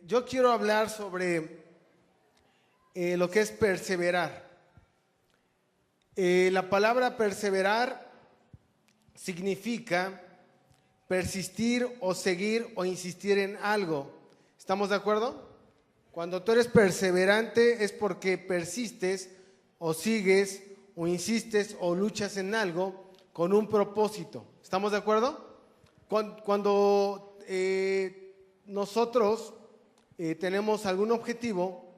yo quiero hablar sobre lo que es perseverar. La palabra perseverar significa persistir o seguir o insistir en algo. ¿Estamos de acuerdo? Cuando tú eres perseverante es porque persistes o sigues o insistes o luchas en algo con un propósito. ¿Estamos de acuerdo? Cuando nosotros tenemos algún objetivo,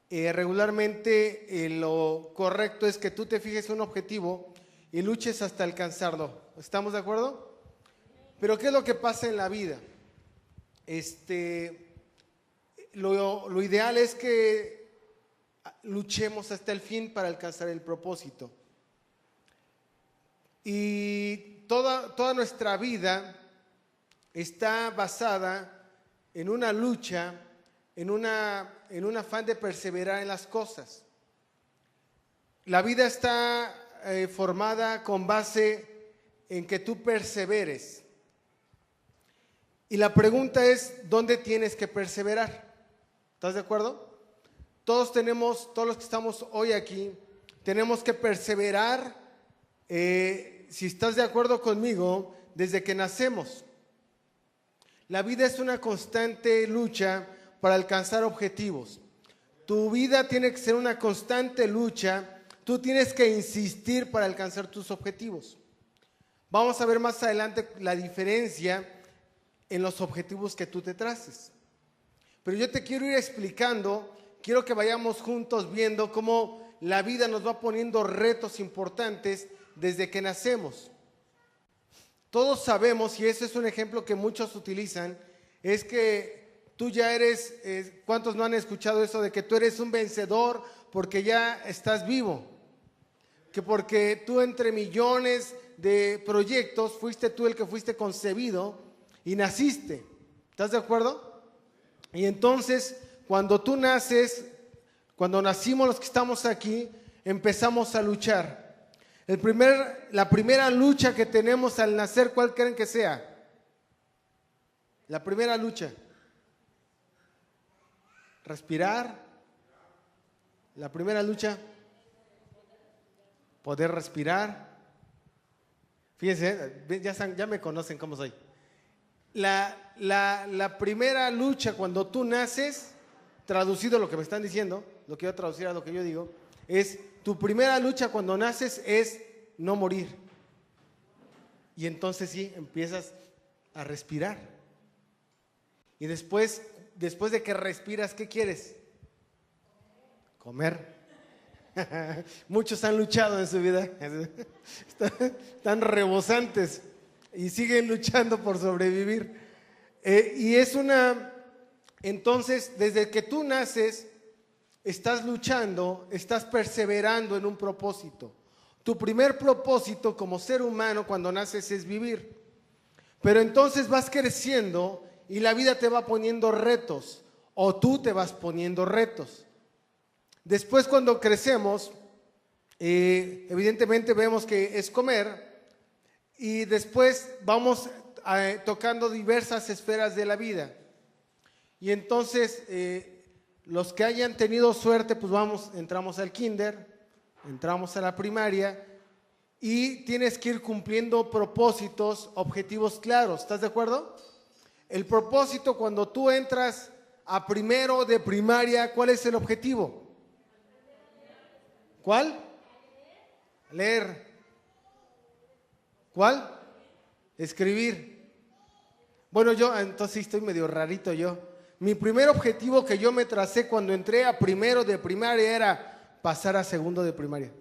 regularmente lo correcto es que tú te fijes un objetivo y luches hasta alcanzarlo. ¿Estamos de acuerdo? Pero ¿qué es lo que pasa en la vida? Lo ideal es que luchemos hasta el fin para alcanzar el propósito. Y toda nuestra vida está basada en una lucha, en un afán de perseverar en las cosas. La vida está formada con base en que tú perseveres. Y la pregunta es, ¿dónde tienes que perseverar? ¿Estás de acuerdo? Todos los que estamos hoy aquí, tenemos que perseverar, si estás de acuerdo conmigo, desde que nacemos. La vida es una constante lucha para alcanzar objetivos. Tu vida tiene que ser una constante lucha. Tú tienes que insistir para alcanzar tus objetivos. Vamos a ver más adelante la diferencia en los objetivos que tú te traces. Pero yo te quiero ir explicando, quiero que vayamos juntos viendo cómo la vida nos va poniendo retos importantes desde que nacemos. Todos sabemos, y ese es un ejemplo que muchos utilizan, es que tú ya eres, ¿cuántos no han escuchado eso de que tú eres un vencedor porque ya estás vivo? Que porque tú entre millones de proyectos fuiste tú el que fuiste concebido y naciste. ¿Estás de acuerdo? Y entonces, cuando tú naces, cuando nacimos los que estamos aquí, empezamos a luchar. La primera lucha que tenemos al nacer, ¿cuál creen que sea? La primera lucha. Respirar. La primera lucha. Poder respirar. Fíjense, ya me conocen cómo soy. La primera lucha cuando tú naces, traducido lo que me están diciendo, lo quiero traducir a lo que yo digo, es tu primera lucha cuando naces es no morir. Y entonces sí, empiezas a respirar. Y después de que respiras, ¿qué quieres? Comer. Muchos han luchado en su vida. Están rebosantes y siguen luchando por sobrevivir. Entonces, desde que tú naces, estás luchando, estás perseverando en un propósito. Tu primer propósito como ser humano cuando naces es vivir. Pero entonces vas creciendo y la vida te va poniendo retos, o tú te vas poniendo retos. Después, cuando crecemos, evidentemente vemos que es comer, y después vamos tocando diversas esferas de la vida. Y entonces, los que hayan tenido suerte, pues entramos al kinder, entramos a la primaria, y tienes que ir cumpliendo propósitos, objetivos claros. ¿Estás de acuerdo? El propósito, cuando tú entras a primero de primaria, ¿cuál es el objetivo? ¿Cuál? Leer. ¿Cuál? Escribir. Bueno, yo entonces sí estoy medio rarito yo. Mi primer objetivo que yo me tracé cuando entré a primero de primaria era pasar a segundo de primaria.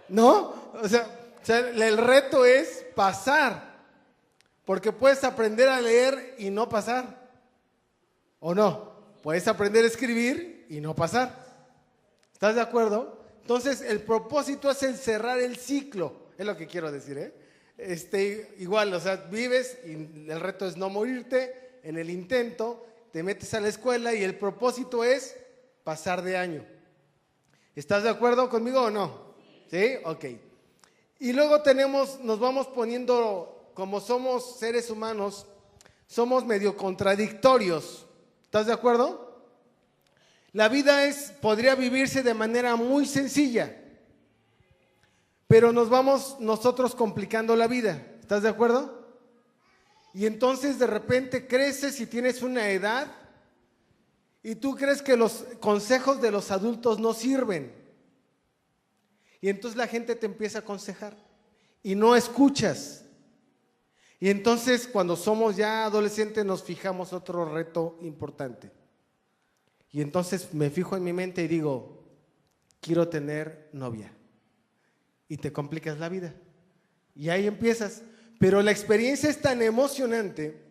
¿No? O sea, el reto es pasar. Porque puedes aprender a leer y no pasar. ¿O no? Puedes aprender a escribir y no pasar. ¿Estás de acuerdo? Entonces, el propósito es el cerrar el ciclo. Es lo que quiero decir, igual, o sea, vives y el reto es no morirte en el intento, te metes a la escuela y el propósito es pasar de año. ¿Estás de acuerdo conmigo o no? ¿Sí? Ok. Y luego nos vamos poniendo, como somos seres humanos, somos medio contradictorios. ¿Estás de acuerdo? La vida podría vivirse de manera muy sencilla, pero nos vamos nosotros complicando la vida. ¿Estás de acuerdo? Y entonces de repente creces y tienes una edad y tú crees que los consejos de los adultos no sirven. Y entonces la gente te empieza a aconsejar y no escuchas. Y entonces cuando somos ya adolescentes nos fijamos otro reto importante. Y entonces me fijo en mi mente y digo, quiero tener novia. Y te complicas la vida. Y ahí empiezas. Pero la experiencia es tan emocionante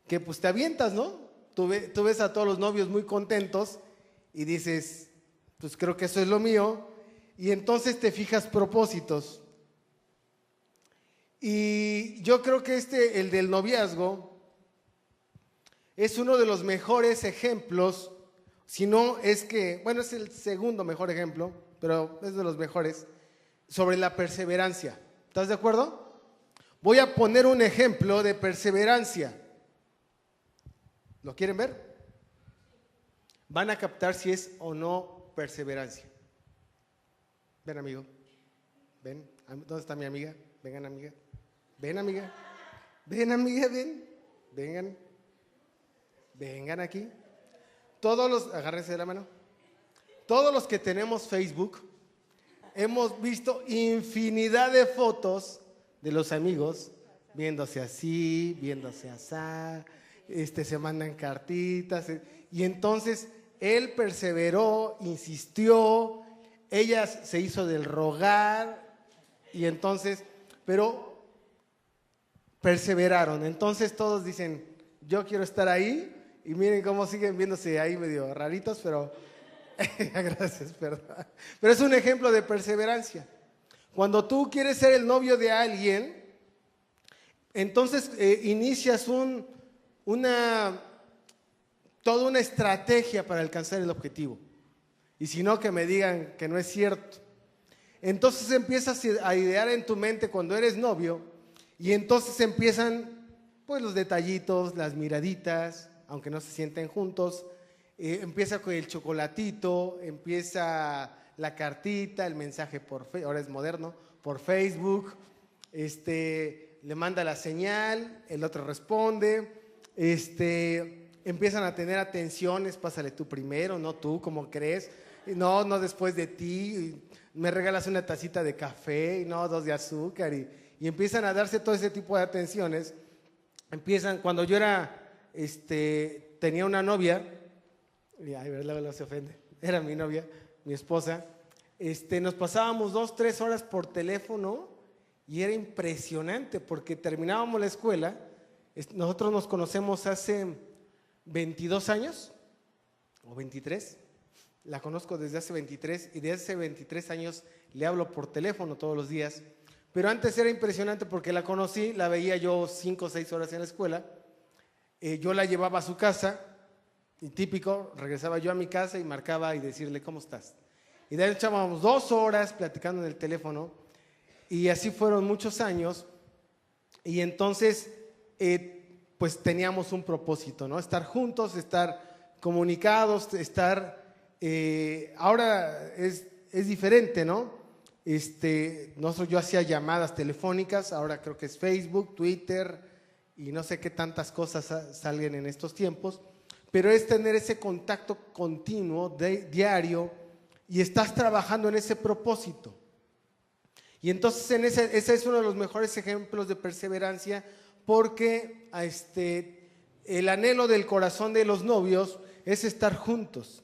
que pues te avientas, ¿no? Tú ves a todos los novios muy contentos y dices, pues creo que eso es lo mío. Y entonces te fijas propósitos. Y yo creo que el del noviazgo, es uno de los mejores ejemplos, si no es que, bueno, es el segundo mejor ejemplo, pero es de los mejores, sobre la perseverancia. ¿Estás de acuerdo? Voy a poner un ejemplo de perseverancia. ¿Lo quieren ver? Van a captar si es o no perseverancia. Ven, amigo. Ven. ¿Dónde está mi amiga? Vengan, amiga. Ven, amiga. Ven, amiga, ven. Vengan. Vengan aquí. Agárrense de la mano. Todos los que tenemos Facebook, hemos visto infinidad de fotos de los amigos viéndose así, viéndose así, se mandan cartitas. Y entonces él perseveró, insistió, ella se hizo del rogar, y entonces, pero perseveraron. Entonces todos dicen, yo quiero estar ahí. Y miren cómo siguen viéndose ahí medio raritos, pero gracias, perdón. Pero es un ejemplo de perseverancia. Cuando tú quieres ser el novio de alguien, entonces inicias toda una estrategia para alcanzar el objetivo. Y si no, que me digan que no es cierto. Entonces empiezas a idear en tu mente cuando eres novio, y entonces empiezan pues los detallitos, las miraditas, aunque no se sienten juntos. Empieza con el chocolatito, empieza la cartita, el mensaje ahora es moderno, por Facebook, le manda la señal, el otro responde, empiezan a tener atenciones, pásale tú primero, no tú, ¿cómo crees? No después de ti, me regalas una tacita de café, y no 2 de azúcar, y empiezan a darse todo ese tipo de atenciones. Cuando yo tenía una novia, ay, verdad, se ofende, era mi novia, mi esposa, nos pasábamos 2-3 horas por teléfono y era impresionante porque terminábamos la escuela. Nosotros nos conocemos hace 22 años o 23, la conozco desde hace 23 y desde hace 23 años le hablo por teléfono todos los días. Pero antes era impresionante porque la conocí, la veía yo 5 o 6 horas en la escuela. Yo la llevaba a su casa, y típico, regresaba yo a mi casa y marcaba y decirle, ¿cómo estás? Y de ahí echábamos 2 horas platicando en el teléfono, y así fueron muchos años. Y entonces, pues teníamos un propósito, ¿no? Estar juntos, estar comunicados, ahora es diferente, ¿no? Yo hacía llamadas telefónicas, ahora creo que es Facebook, Twitter, y no sé qué tantas cosas salgan en estos tiempos, pero es tener ese contacto continuo, diario, y estás trabajando en ese propósito. Y entonces ese es uno de los mejores ejemplos de perseverancia, porque el anhelo del corazón de los novios es estar juntos.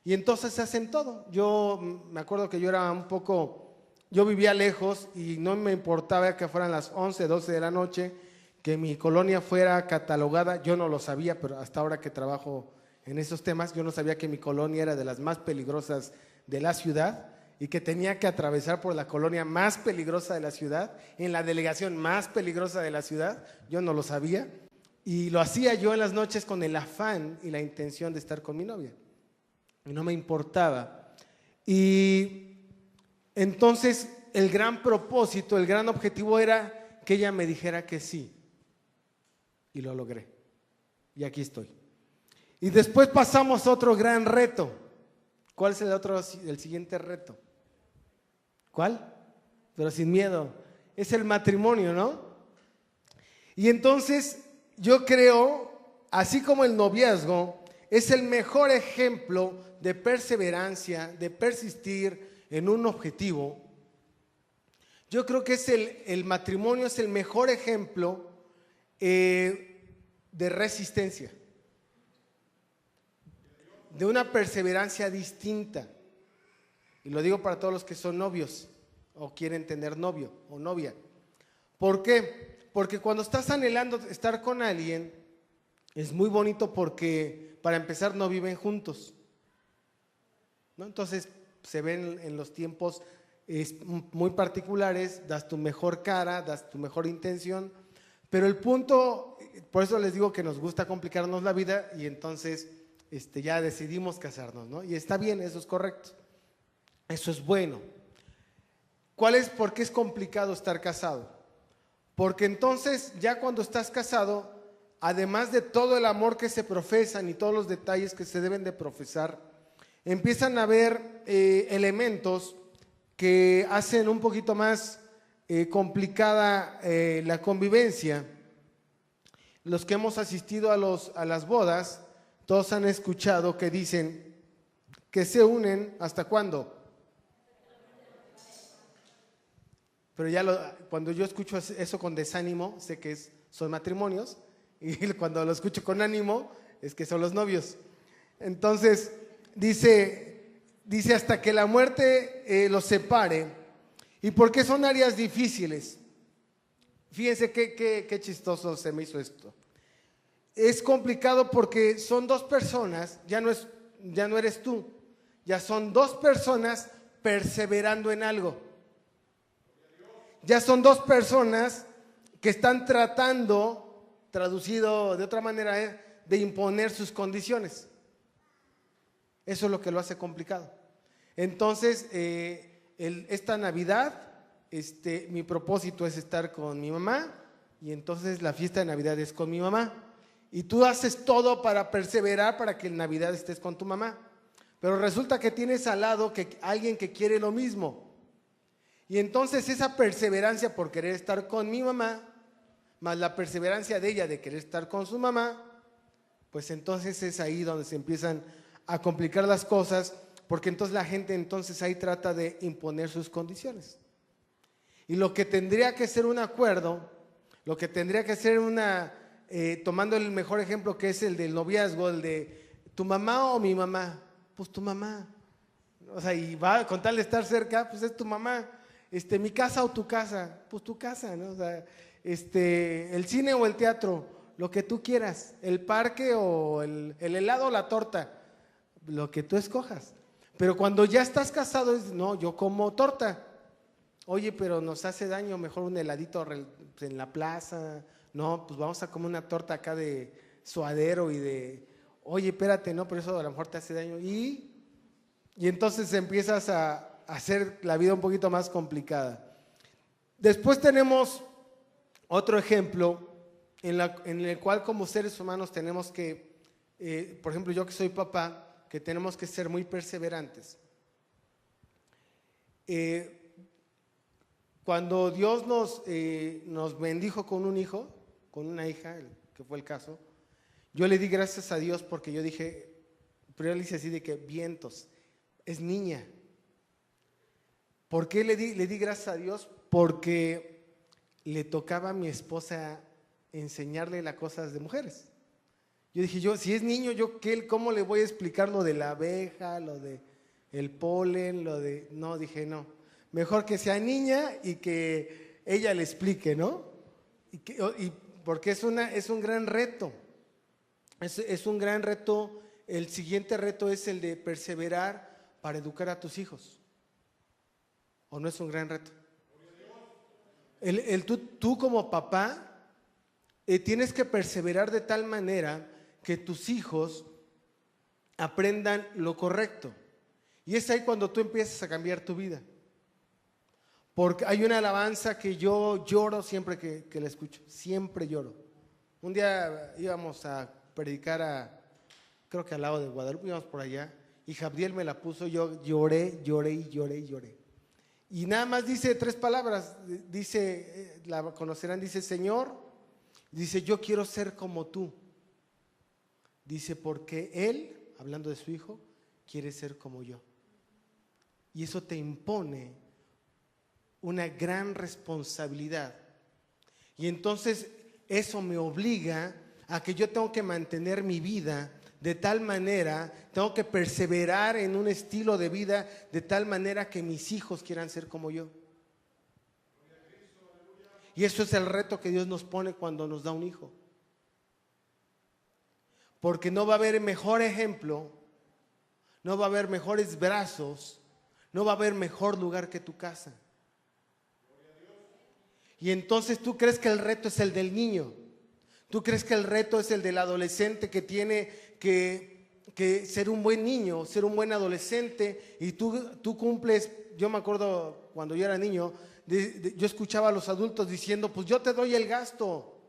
Y entonces hacen todo. Yo me acuerdo que yo vivía lejos y no me importaba que fueran las 11, 12 de la noche, que mi colonia fuera catalogada. Yo no lo sabía, pero hasta ahora que trabajo en esos temas, yo no sabía que mi colonia era de las más peligrosas de la ciudad y que tenía que atravesar por la colonia más peligrosa de la ciudad, en la delegación más peligrosa de la ciudad. Yo no lo sabía y lo hacía yo en las noches con el afán y la intención de estar con mi novia. Y no me importaba. Y entonces el gran propósito, el gran objetivo era que ella me dijera que sí. Y lo logré. Y aquí estoy. Y después pasamos a otro gran reto. ¿Cuál es el siguiente reto? ¿Cuál? Pero sin miedo. Es el matrimonio, ¿no? Y entonces yo creo, así como el noviazgo es el mejor ejemplo de perseverancia, de persistir en un objetivo, yo creo que el matrimonio es el mejor ejemplo de resistencia, de una perseverancia distinta. Y lo digo para todos los que son novios o quieren tener novio o novia. ¿Por qué? Porque cuando estás anhelando estar con alguien, es muy bonito porque para empezar no viven juntos, ¿no? Entonces se ven en los tiempos muy particulares, das tu mejor cara, das tu mejor intención, pero el punto, por eso les digo que nos gusta complicarnos la vida y entonces ya decidimos casarnos, ¿no? Y está bien, eso es correcto, eso es bueno. ¿Por qué es complicado estar casado? Porque entonces ya cuando estás casado, además de todo el amor que se profesan y todos los detalles que se deben de profesar, empiezan a haber elementos que hacen un poquito más complicada la convivencia. Los que hemos asistido a las bodas, todos han escuchado que dicen que se unen ¿hasta cuándo? Pero cuando yo escucho eso con desánimo, sé que son matrimonios, y cuando lo escucho con ánimo, es que son los novios. Entonces, dice hasta que la muerte los separe. ¿Y por qué son áreas difíciles? Fíjense qué chistoso se me hizo esto. Es complicado porque son dos personas, ya no eres tú, ya son dos personas perseverando en algo. Ya son dos personas que están tratando, traducido de otra manera, de imponer sus condiciones. Eso es lo que lo hace complicado. Entonces, esta Navidad, mi propósito es estar con mi mamá, y entonces la fiesta de Navidad es con mi mamá. Y tú haces todo para perseverar para que en Navidad estés con tu mamá. Pero resulta que tienes al lado alguien que quiere lo mismo. Y entonces esa perseverancia por querer estar con mi mamá, más la perseverancia de ella de querer estar con su mamá, pues entonces es ahí donde se empiezan a complicar las cosas, porque entonces la gente entonces ahí trata de imponer sus condiciones. Y lo que tendría que ser un acuerdo, lo que tendría que ser tomando el mejor ejemplo que es el del noviazgo, el de tu mamá o mi mamá, pues tu mamá. O sea, y con tal de estar cerca, pues es tu mamá. Mi casa o tu casa, pues tu casa, ¿no? O sea, el cine o el teatro, lo que tú quieras, el parque o el helado o la torta, lo que tú escojas. Pero cuando ya estás casado, no, yo como torta. Oye, pero nos hace daño, mejor un heladito en la plaza. No, pues vamos a comer una torta acá de suadero oye, espérate, no, pero eso a lo mejor te hace daño. Y entonces empiezas a hacer la vida un poquito más complicada. Después tenemos otro ejemplo en el cual como seres humanos tenemos que, por ejemplo, yo que soy papá, que tenemos que ser muy perseverantes. Cuando Dios nos bendijo con un hijo, con una hija, que fue el caso, yo le di gracias a Dios porque yo dije, pero yo le hice así de que vientos, es niña. ¿Por qué le di gracias a Dios? Porque le tocaba a mi esposa enseñarle las cosas de mujeres. Yo dije, si es niño, ¿cómo le voy a explicar lo de la abeja, lo de el polen, no, dije no. Mejor que sea niña y que ella le explique, ¿no? Y porque es un gran reto. Es un gran reto. El siguiente reto es el de perseverar para educar a tus hijos. ¿O no es un gran reto? Tú como papá tienes que perseverar de tal manera que tus hijos aprendan lo correcto. Y es ahí cuando tú empiezas a cambiar tu vida. Porque hay una alabanza que yo lloro siempre que la escucho. Siempre lloro. Un día íbamos a predicar creo que al lado de Guadalupe, íbamos por allá, y Jabriel me la puso, yo lloré. Y nada más dice 3 palabras, dice, la conocerán, dice, Señor, dice, yo quiero ser como tú. Dice, porque Él, hablando de su hijo, quiere ser como yo. Y eso te impone una gran responsabilidad. Y entonces eso me obliga a que yo tengo que mantener mi vida de tal manera, tengo que perseverar en un estilo de vida de tal manera que mis hijos quieran ser como yo. Y eso es el reto que Dios nos pone cuando nos da un hijo. Porque no va a haber mejor ejemplo, no va a haber mejores brazos, no va a haber mejor lugar que tu casa. Y entonces tú crees que el reto es el del niño. Tú crees que el reto es el del adolescente que tiene que ser un buen niño, ser un buen adolescente. Y tú cumples, yo me acuerdo cuando yo era niño, yo escuchaba a los adultos diciendo, pues yo te doy el gasto.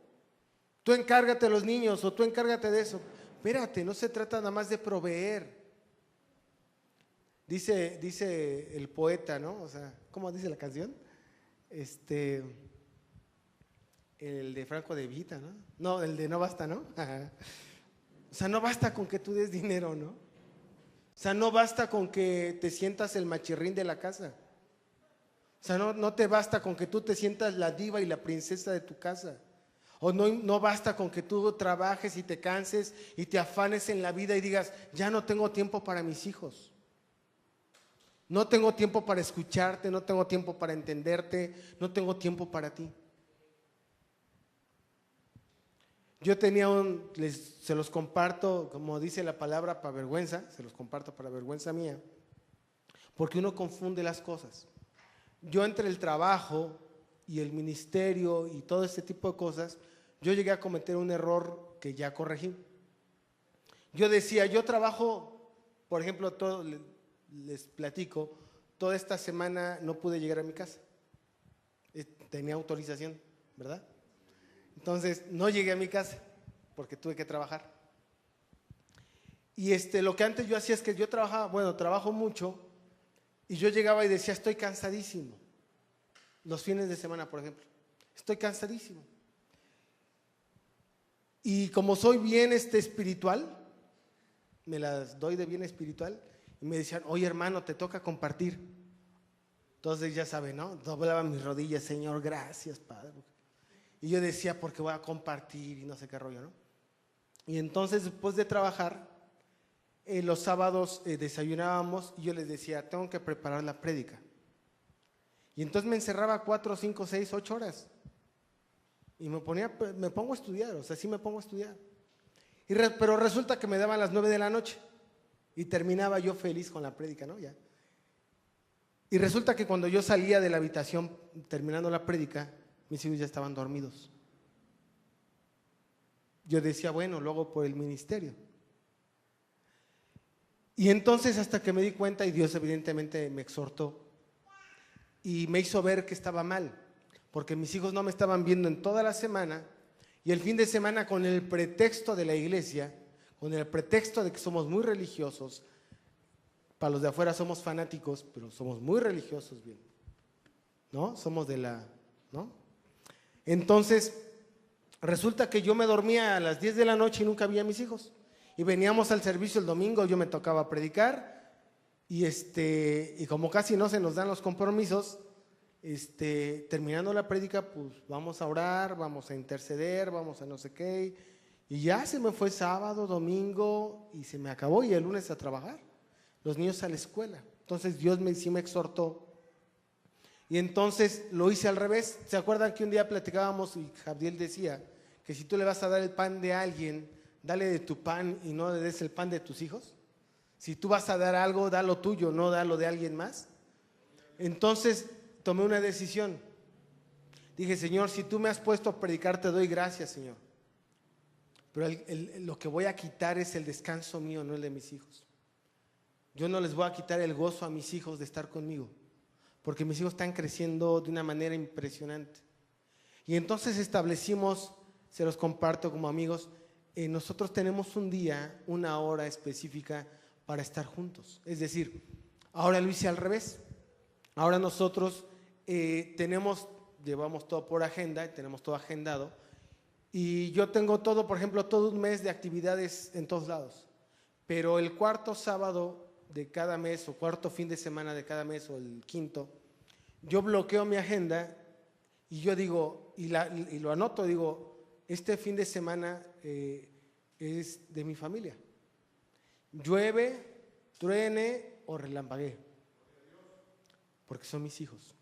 Tú encárgate de los niños o tú encárgate de eso. Espérate, no se trata nada más de proveer. Dice el poeta, ¿no? O sea, ¿cómo dice la canción? El de Franco de Vita, ¿no? No, el de No Basta, ¿no? O sea, no basta con que tú des dinero, ¿no? O sea, no basta con que te sientas el machirrín de la casa. O sea, no te basta con que tú te sientas la diva y la princesa de tu casa. O no basta con que tú trabajes y te canses y te afanes en la vida y digas, ya no tengo tiempo para mis hijos. No tengo tiempo para escucharte, no tengo tiempo para entenderte, no tengo tiempo para ti. Yo tenía se los comparto, como dice la palabra, para vergüenza, se los comparto para vergüenza mía, porque uno confunde las cosas. Yo entre el trabajo y el ministerio y todo este tipo de cosas, yo llegué a cometer un error que ya corregí. Yo decía, yo trabajo, por ejemplo, les platico, toda esta semana no pude llegar a mi casa. Tenía autorización, ¿verdad? Entonces no llegué a mi casa porque tuve que trabajar. Y lo que antes yo hacía es que yo trabajo mucho y yo llegaba y decía, estoy cansadísimo. Los fines de semana, por ejemplo, estoy cansadísimo. Y como soy bien espiritual, me las doy de bien espiritual, y me decían, oye hermano, te toca compartir. Entonces ya saben, ¿no? Doblaba mis rodillas, Señor, gracias, Padre. Y yo decía, porque voy a compartir y no sé qué rollo, ¿no? Y entonces después de trabajar, los sábados desayunábamos y yo les decía, tengo que preparar la prédica. Y entonces me encerraba 4, 5, 6, 8 horas. Y me pongo a estudiar, o sea, sí me pongo a estudiar. Pero resulta que me daban las 9 de la noche y terminaba yo feliz con la prédica, ¿no? Ya. Y resulta que cuando yo salía de la habitación terminando la prédica, mis hijos ya estaban dormidos. Yo decía, bueno, luego por el ministerio. Y entonces hasta que me di cuenta, y Dios evidentemente me exhortó y me hizo ver que estaba mal, porque mis hijos no me estaban viendo en toda la semana, y el fin de semana con el pretexto de la iglesia, con el pretexto de que somos muy religiosos, para los de afuera somos fanáticos, pero somos muy religiosos, bien, ¿no? Somos ¿no? Entonces, resulta que yo me dormía a las 10 de la noche y nunca vi a mis hijos. Y veníamos al servicio el domingo, yo me tocaba predicar y como casi no se nos dan los compromisos, terminando la prédica, pues vamos a orar, vamos a interceder, vamos a no sé qué. Y ya se me fue sábado, domingo y se me acabó y el lunes a trabajar. Los niños a la escuela. Entonces Dios sí me exhortó. Y entonces lo hice al revés. ¿Se acuerdan que un día platicábamos y Javier decía que si tú le vas a dar el pan de alguien, dale de tu pan y no le des el pan de tus hijos? Si tú vas a dar algo, da lo tuyo, no da lo de alguien más. Entonces tomé una decisión. Dije, Señor, si tú me has puesto a predicar, te doy gracias, Señor. Pero lo que voy a quitar es el descanso mío, no el de mis hijos. Yo no les voy a quitar el gozo a mis hijos de estar conmigo, porque mis hijos están creciendo de una manera impresionante. Y entonces establecimos, se los comparto como amigos, nosotros tenemos un día, una hora específica para estar juntos. Es decir, ahora lo hice al revés. Ahora nosotros llevamos todo por agenda, tenemos todo agendado, y yo tengo todo, por ejemplo, todo un mes de actividades en todos lados, pero el cuarto sábado de cada mes o cuarto fin de semana de cada mes o el quinto, yo bloqueo mi agenda y yo digo, y lo anoto, digo, este fin de semana es de mi familia. Llueve, truene o relampaguee, porque son mis hijos.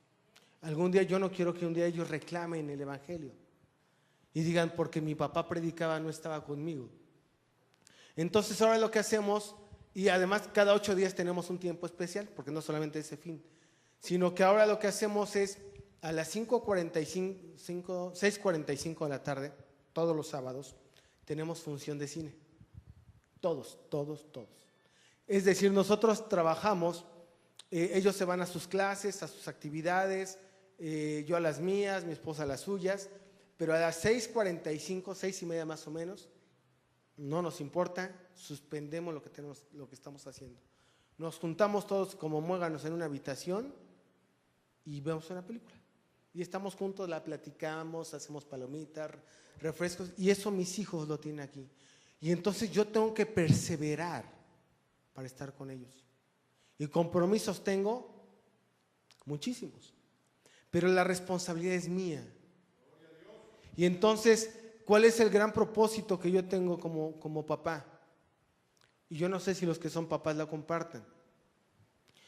Algún día yo no quiero que un día ellos reclamen el evangelio y digan, porque mi papá predicaba, no estaba conmigo. Entonces ahora lo que hacemos, y además cada 8 días tenemos un tiempo especial, porque no solamente ese fin, sino que ahora lo que hacemos es a las 6:45 de la tarde, todos los sábados, tenemos función de cine. Todos. Es decir, nosotros trabajamos, ellos se van a sus clases, a sus actividades, yo a las mías, mi esposa a las suyas, pero a las 6:45, 6:30 más o menos, no nos importa, suspendemos lo que estamos haciendo. Nos juntamos todos como muéganos en una habitación y vemos una película. Y estamos juntos, la platicamos, hacemos palomitas, refrescos, y eso mis hijos lo tienen aquí. Y entonces yo tengo que perseverar para estar con ellos. Y compromisos tengo muchísimos, pero la responsabilidad es mía. Y entonces, ¿cuál es el gran propósito que yo tengo como papá? Y yo no sé si los que son papás la compartan,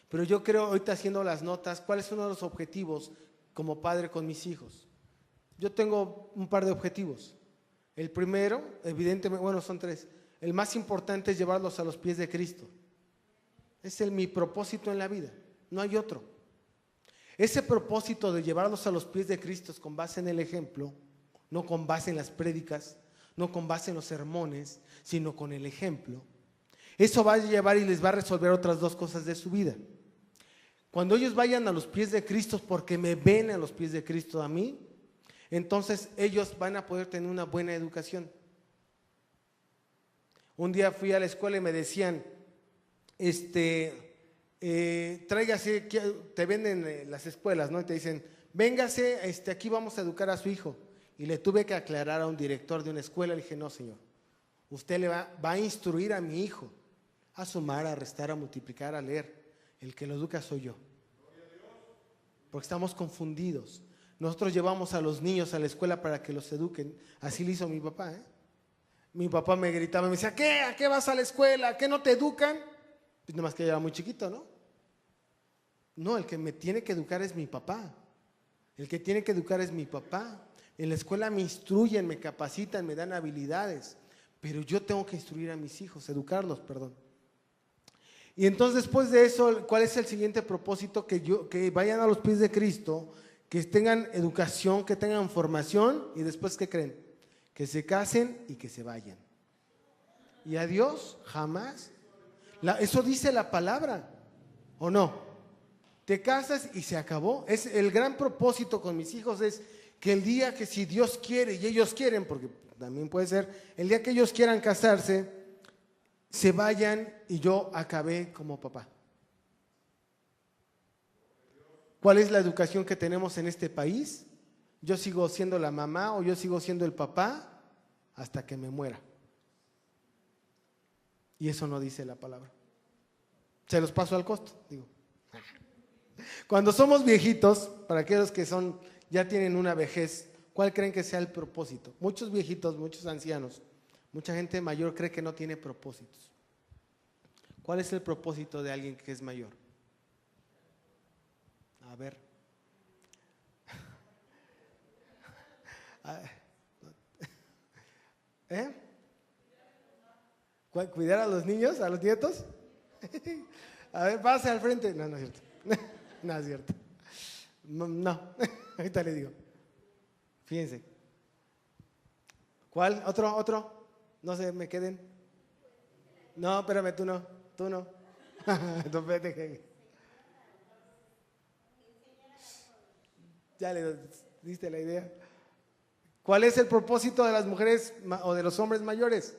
pero yo creo, ahorita haciendo las notas, ¿cuál es uno de los objetivos como padre con mis hijos? Yo tengo un par de objetivos. El primero, evidentemente, bueno, son 3. El más importante es llevarlos a los pies de Cristo. Es mi propósito en la vida, no hay otro. Ese propósito de llevarlos a los pies de Cristo es con base en el ejemplo, no con base en las prédicas, no con base en los sermones, sino con el ejemplo. Eso va a llevar y les va a resolver otras 2 cosas de su vida. Cuando ellos vayan a los pies de Cristo porque me ven a los pies de Cristo a mí, entonces ellos van a poder tener una buena educación. Un día fui a la escuela y me decían, tráigase, te venden las escuelas, ¿no? Y te dicen, véngase, aquí vamos a educar a su hijo. Y le tuve que aclarar a un director de una escuela, le dije, no señor, usted le va a instruir a mi hijo a sumar, a restar, a multiplicar, a leer. El que lo educa soy yo. Porque estamos confundidos. Nosotros llevamos a los niños a la escuela para que los eduquen. Así lo hizo mi papá, ¿eh? Mi papá me gritaba, me decía, ¿qué? ¿A qué vas a la escuela? ¿A qué no te educan? Pues nomás que yo era muy chiquito, ¿no? No, el que me tiene que educar es mi papá. El que tiene que educar es mi papá. En la escuela me instruyen, me capacitan, me dan habilidades, pero yo tengo que instruir a mis hijos, educarlos, perdón. Y entonces después de eso, ¿cuál es el siguiente propósito? Que vayan a los pies de Cristo, que tengan educación, que tengan formación, y después, ¿qué creen? Que se casen y que se vayan. Y a Dios jamás. Eso dice la palabra, ¿o no? Te casas y se acabó. Es el gran propósito con mis hijos, es que el día que, si Dios quiere y ellos quieren, porque también puede ser, el día que ellos quieran casarse, se vayan y yo acabé como papá. ¿Cuál es la educación que tenemos en este país? Yo sigo siendo la mamá o yo sigo siendo el papá hasta que me muera. Y eso no dice la palabra. Se los paso al costo, digo. Cuando somos viejitos, para aquellos que ya tienen una vejez, ¿cuál creen que sea el propósito? Muchos viejitos, muchos ancianos, mucha gente mayor cree que no tiene propósitos. ¿Cuál es el propósito de alguien que es mayor? A ver. ¿Cuidar a los niños, a los nietos? A ver, pase al frente. No, no es cierto. No es cierto. No, ahorita le digo. Fíjense. ¿Cuál? ¿Otro? No se me queden. No, espérame, tú no. No, espérate. Ya le diste la idea. ¿Cuál es el propósito de las mujeres o de los hombres mayores?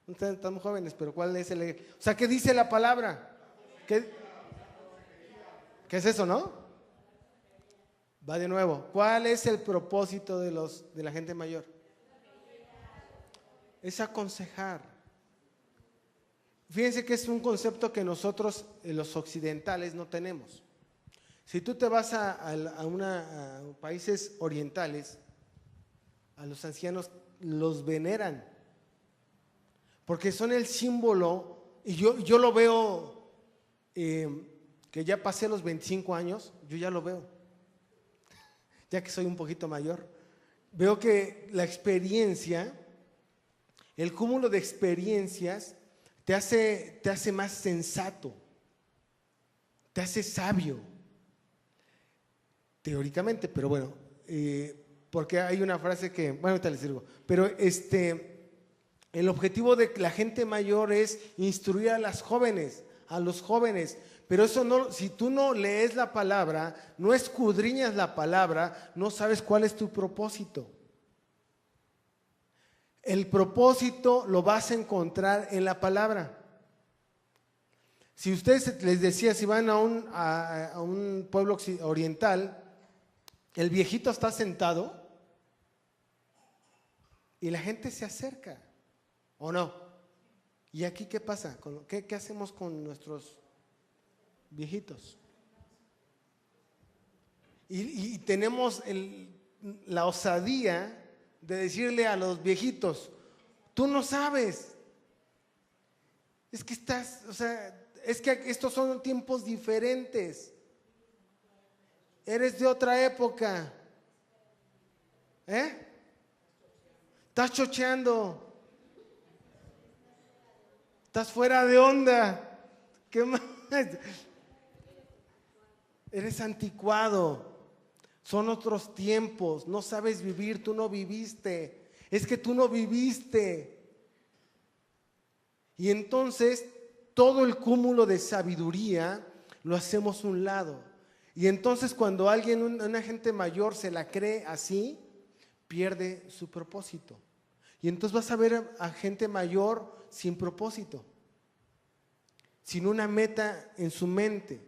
Ustedes están jóvenes, pero ¿cuál es o sea, ¿qué dice la palabra? ¿Qué es eso, no? Va de nuevo. ¿Cuál es el propósito de la gente mayor? Es aconsejar. Fíjense que es un concepto que nosotros, los occidentales, no tenemos. Si tú te vas a países orientales, a los ancianos los veneran. Porque son el símbolo, y yo lo veo, que ya pasé los 25 años, yo ya lo veo, ya que soy un poquito mayor. Veo que la experiencia, el cúmulo de experiencias, te hace más sensato, te hace sabio, teóricamente, pero bueno, porque hay una frase que, bueno, ahorita les digo, pero el objetivo de la gente mayor es instruir a los jóvenes, pero eso no, si tú no lees la palabra, no escudriñas la palabra, no sabes cuál es tu propósito. El propósito lo vas a encontrar en la palabra. Si ustedes, les decía, si van a un pueblo oriental, el viejito está sentado y la gente se acerca. ¿O no? ¿Y aquí qué pasa? ¿Qué hacemos con nuestros viejitos? Y tenemos la osadía de decirle a los viejitos, tú no sabes. Es que es que estos son tiempos diferentes. Eres de otra época. Estás chocheando. Estás fuera de onda. ¿Qué más? Eres anticuado. Son otros tiempos. No sabes vivir. Tú no viviste. Es que tú no viviste. Y entonces todo el cúmulo de sabiduría lo hacemos a un lado. Y entonces cuando una gente mayor se la cree así, pierde su propósito. Y entonces vas a ver a gente mayor sin propósito, sin una meta en su mente.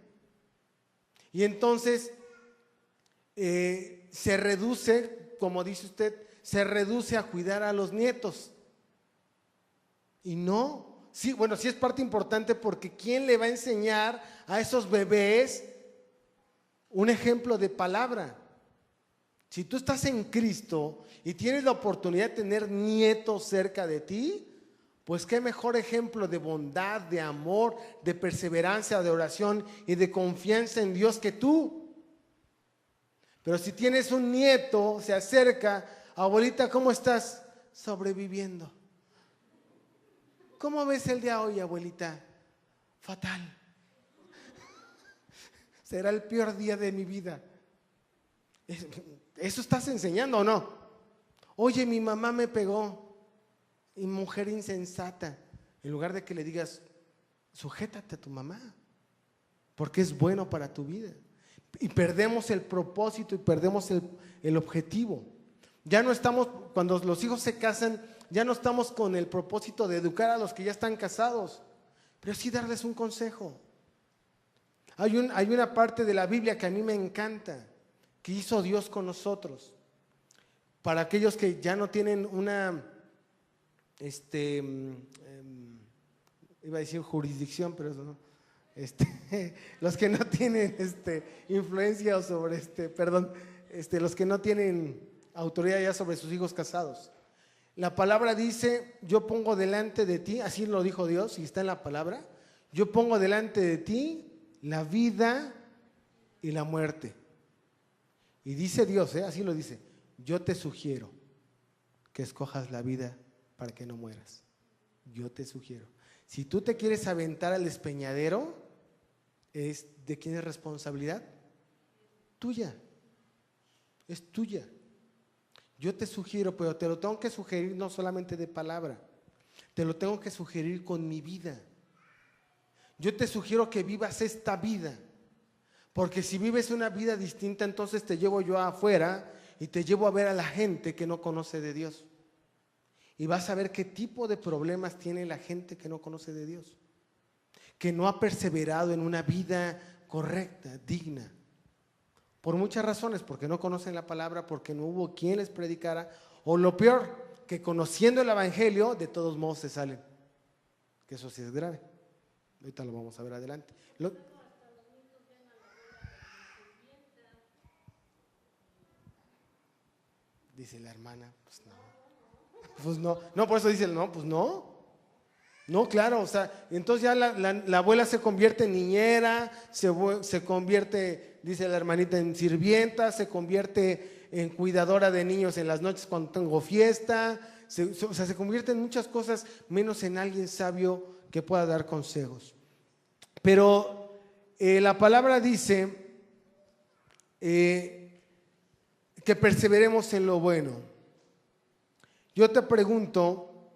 Y entonces se reduce, como dice usted, se reduce a cuidar a los nietos. Y no, sí, bueno, sí es parte importante, porque ¿quién le va a enseñar a esos bebés un ejemplo de palabra? Si tú estás en Cristo y tienes la oportunidad de tener nietos cerca de ti, pues qué mejor ejemplo de bondad, de amor, de perseverancia, de oración y de confianza en Dios que tú. Pero si tienes un nieto, se acerca, abuelita, ¿cómo estás? Sobreviviendo. ¿Cómo ves el día hoy, abuelita? Fatal. Será el peor día de mi vida. ¿Eso estás enseñando o no? Oye, mi mamá me pegó. Y mujer insensata. En lugar de que le digas, sujétate a tu mamá, porque es bueno para tu vida. Y perdemos el propósito y perdemos el objetivo. Ya no estamos, cuando los hijos se casan, ya no estamos con el propósito de educar a los que ya están casados, pero sí darles un consejo. Hay una parte de la Biblia que a mí me encanta, que hizo Dios con nosotros. Para aquellos que ya no tienen iba a decir jurisdicción, pero eso no. Los que no tienen influencia sobre los que no tienen autoridad ya sobre sus hijos casados. La palabra dice, yo pongo delante de ti, así lo dijo Dios y está en la palabra, yo pongo delante de ti la vida y la muerte. Y dice Dios, así lo dice, yo te sugiero que escojas la vida para que no mueras. Yo te sugiero. Si tú te quieres aventar al despeñadero, ¿de quién es responsabilidad? Tuya. Es tuya. Yo te sugiero, pero te lo tengo que sugerir no solamente de palabra, te lo tengo que sugerir con mi vida. Yo te sugiero que vivas esta vida, porque si vives una vida distinta, entonces te llevo yo afuera y te llevo a ver a la gente que no conoce de Dios. Y vas a ver qué tipo de problemas tiene la gente que no conoce de Dios, que no ha perseverado en una vida correcta, digna. Por muchas razones, porque no conocen la palabra, porque no hubo quien les predicara, o lo peor, que conociendo el evangelio, de todos modos se salen. Que eso sí es grave. Ahorita lo vamos a ver adelante. Dice la hermana, pues no. Pues no, no, por eso dice, no, pues no. No, claro, o sea, entonces ya la abuela se convierte en niñera, se convierte, dice la hermanita, en sirvienta, se convierte en cuidadora de niños en las noches cuando tengo fiesta, o sea, se convierte en muchas cosas menos en alguien sabio que pueda dar consejos. Pero la palabra dice que perseveremos en lo bueno. Yo te pregunto,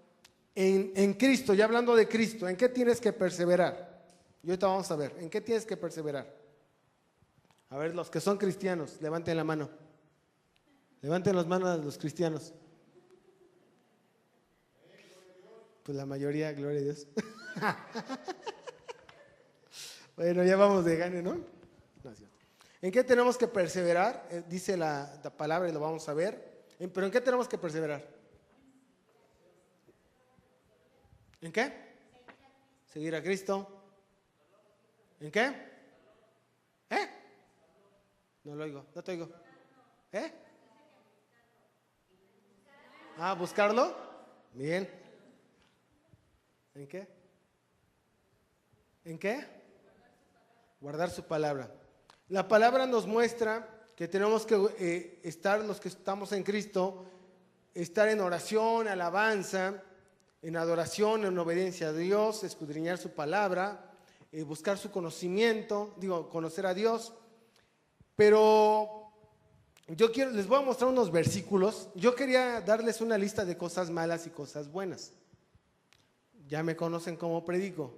en Cristo, ya hablando de Cristo, ¿en qué tienes que perseverar? Y ahorita vamos a ver, ¿en qué tienes que perseverar? A ver, los que son cristianos, levanten la mano. Levanten las manos a los cristianos. Pues la mayoría, gloria a Dios. Bueno, ya vamos de gane, ¿no? ¿En qué tenemos que perseverar? Dice la palabra y lo vamos a ver. ¿Pero en qué tenemos que perseverar? ¿En qué? Seguir a Cristo. ¿En qué? No lo oigo, no te oigo. ¿Buscarlo? Bien. ¿En qué? ¿En qué? Guardar su palabra. La palabra nos muestra que tenemos que estar, los que estamos en Cristo, estar en oración, alabanza, en adoración, en obediencia a Dios, escudriñar su palabra, buscar su conocimiento, conocer a Dios. Pero les voy a mostrar unos versículos. Yo quería darles una lista de cosas malas y cosas buenas. Ya me conocen cómo predico.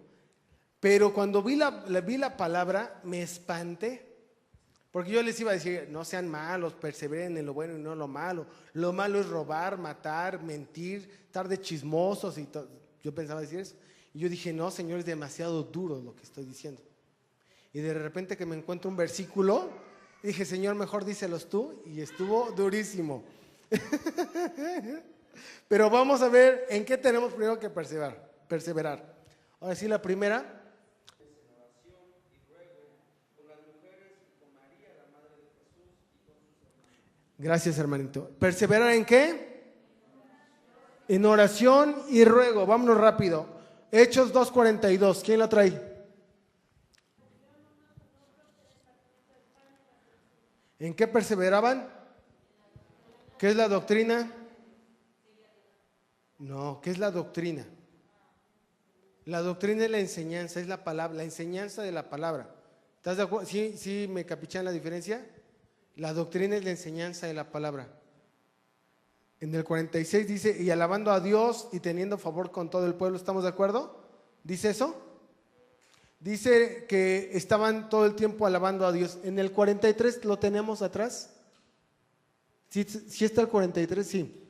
Pero cuando vi la palabra, me espanté. Porque yo les iba a decir, no sean malos, perseveren en lo bueno y no en lo malo. Lo malo es robar, matar, mentir, estar de chismosos y todo. Yo pensaba decir eso. Y yo dije, no, Señor, es demasiado duro lo que estoy diciendo. Y de repente que me encuentro un versículo, dije, Señor, mejor díselos tú. Y estuvo durísimo. Pero vamos a ver en qué tenemos primero que perseverar. Ahora sí, la primera. Gracias, hermanito. ¿Perseverar en qué? En oración y ruego. Vámonos rápido. Hechos 2:42. ¿Quién lo trae? ¿En qué perseveraban? ¿Qué es la doctrina? No, ¿qué es la doctrina? La doctrina es la enseñanza, es la palabra, la enseñanza de la palabra. ¿Estás de acuerdo? ¿Sí me capichan la diferencia? La doctrina es la enseñanza de la palabra. En el 46 dice, y alabando a Dios y teniendo favor con todo el pueblo, ¿estamos de acuerdo? ¿Dice eso? Dice que estaban todo el tiempo alabando a Dios. En el 43 lo tenemos atrás. ¿Sí está el 43? Sí.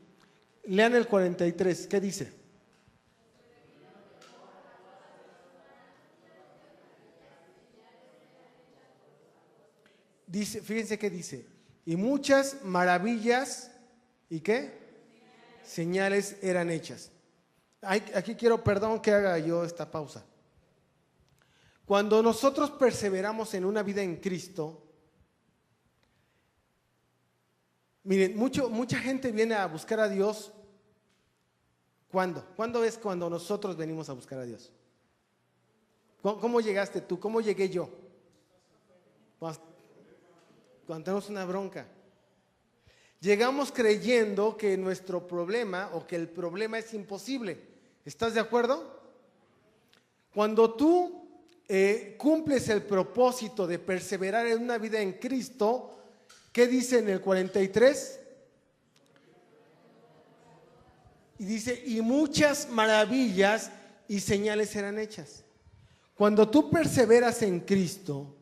Lean el 43, ¿qué dice? Dice, fíjense qué dice, y muchas maravillas, ¿y qué? Señales eran hechas. Aquí quiero, perdón que haga yo esta pausa. Cuando nosotros perseveramos en una vida en Cristo, miren, mucha gente viene a buscar a Dios. ¿Cuándo? ¿Cuándo es cuando nosotros venimos a buscar a Dios? ¿Cómo llegaste tú? ¿Cómo llegué yo? Cuando tenemos una bronca. Llegamos creyendo que nuestro problema o que el problema es imposible. ¿Estás de acuerdo? Cuando tú cumples el propósito de perseverar en una vida en Cristo, ¿qué dice en el 43? Y dice, y muchas maravillas y señales serán hechas. Cuando tú perseveras en Cristo,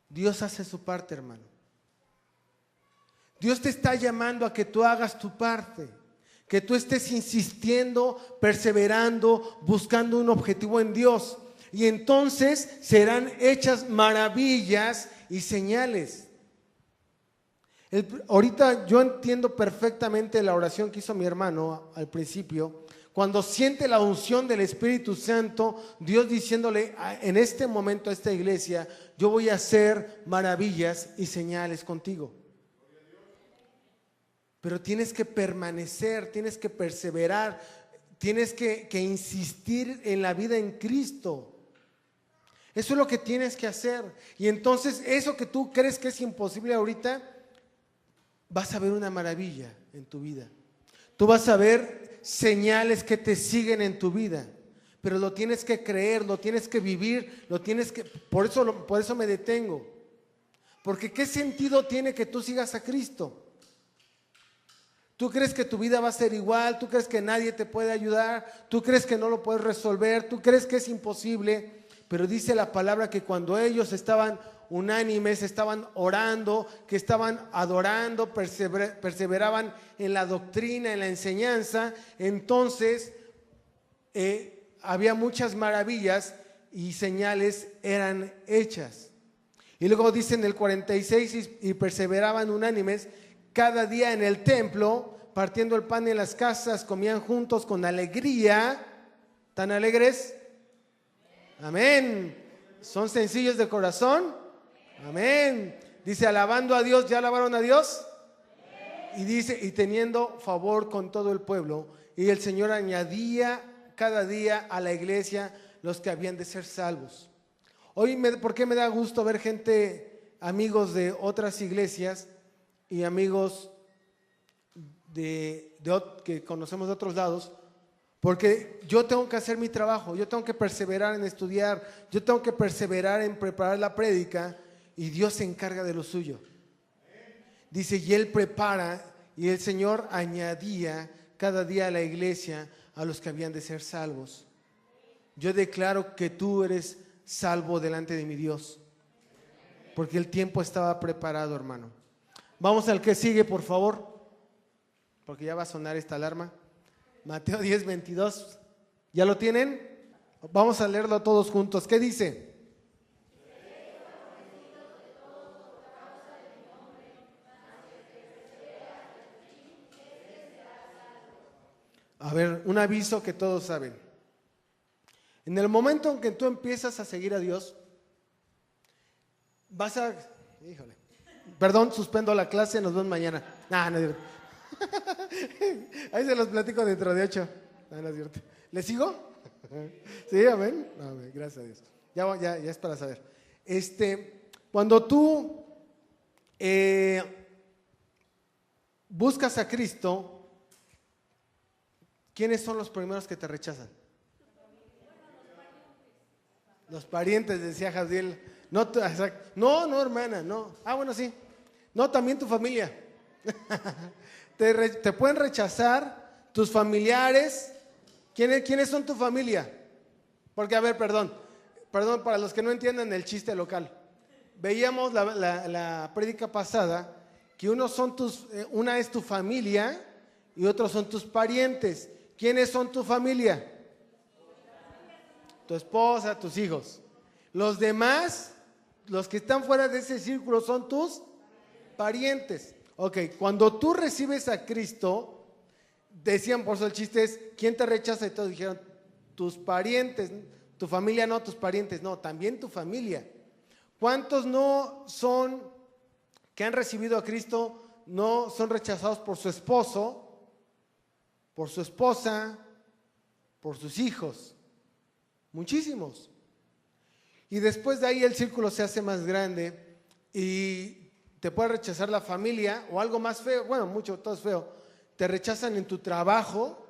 Dios hace su parte, hermano. Dios te está llamando a que tú hagas tu parte, que tú estés insistiendo, perseverando, buscando un objetivo en Dios. Y entonces serán hechas maravillas y señales. Ahorita yo entiendo perfectamente la oración que hizo mi hermano al principio. Cuando siente la unción del Espíritu Santo, Dios diciéndole en este momento a esta iglesia, yo voy a hacer maravillas y señales contigo. Pero tienes que permanecer, tienes que perseverar, tienes que insistir en la vida en Cristo. Eso es lo que tienes que hacer. Y entonces eso que tú crees que es imposible ahorita, vas a ver una maravilla en tu vida. Tú vas a ver señales que te siguen en tu vida. Pero lo tienes que creer, lo tienes que vivir, lo tienes que... Por eso me detengo. Porque ¿qué sentido tiene que tú sigas a Cristo? ¿Tú crees que tu vida va a ser igual? ¿Tú crees que nadie te puede ayudar? ¿Tú crees que no lo puedes resolver? ¿Tú crees que es imposible? Pero dice la palabra que cuando ellos estaban unánimes, estaban orando, que estaban adorando, perseveraban en la doctrina, en la enseñanza, entonces había muchas maravillas y señales eran hechas. Y luego dice en el 46, y perseveraban unánimes cada día en el templo, partiendo el pan en las casas, comían juntos con alegría. ¿Tan alegres? Amén. ¿Son sencillos de corazón? Amén. Dice, alabando a Dios. ¿Ya alabaron a Dios? Y dice, y teniendo favor con todo el pueblo. Y el Señor añadía cada día a la iglesia los que habían de ser salvos. Hoy, ¿por qué me da gusto ver gente, amigos de otras iglesias y amigos que conocemos de otros lados? Porque yo tengo que hacer mi trabajo, yo tengo que perseverar en estudiar, yo tengo que perseverar en preparar la prédica, y Dios se encarga de lo suyo. Dice, y Él prepara, y el Señor añadía cada día a la iglesia a los que habían de ser salvos. Yo declaro que tú eres salvo delante de mi Dios, porque el tiempo estaba preparado, hermano. Vamos al que sigue, por favor, porque ya va a sonar esta alarma. Mateo 10, 22. ¿Ya lo tienen? Vamos a leerlo todos juntos. ¿Qué dice? A ver, un aviso que todos saben. En el momento en que tú empiezas a seguir a Dios, vas a... Híjole. Perdón, suspendo la clase, nos vemos mañana. No es cierto. Ahí se los platico dentro de 8. No es cierto. ¿Le sigo? Sí, amén. Amén. Gracias a Dios. Ya es para saber. Cuando tú buscas a Cristo, ¿quiénes son los primeros que te rechazan? Los parientes, decía Jadiel. No, hermana, no. Bueno, sí. No, también tu familia. Te pueden rechazar tus familiares. ¿Quiénes son tu familia? Porque, a ver, perdón para los que no entiendan el chiste local. Veíamos la prédica pasada que una es tu familia y otros son tus parientes. ¿Quiénes son tu familia? Tu esposa, tus hijos. Los demás, los que están fuera de ese círculo, son tus parientes. Ok, cuando tú recibes a Cristo, decían, por eso el chiste es, ¿quién te rechaza? Y todos dijeron, tus parientes. Tu familia no, tus parientes no, también tu familia. ¿Cuántos no son, que han recibido a Cristo, no son rechazados por su esposo, por su esposa, por sus hijos? Muchísimos. Y después de ahí el círculo se hace más grande y te puede rechazar la familia o algo más feo, todo es feo, te rechazan en tu trabajo,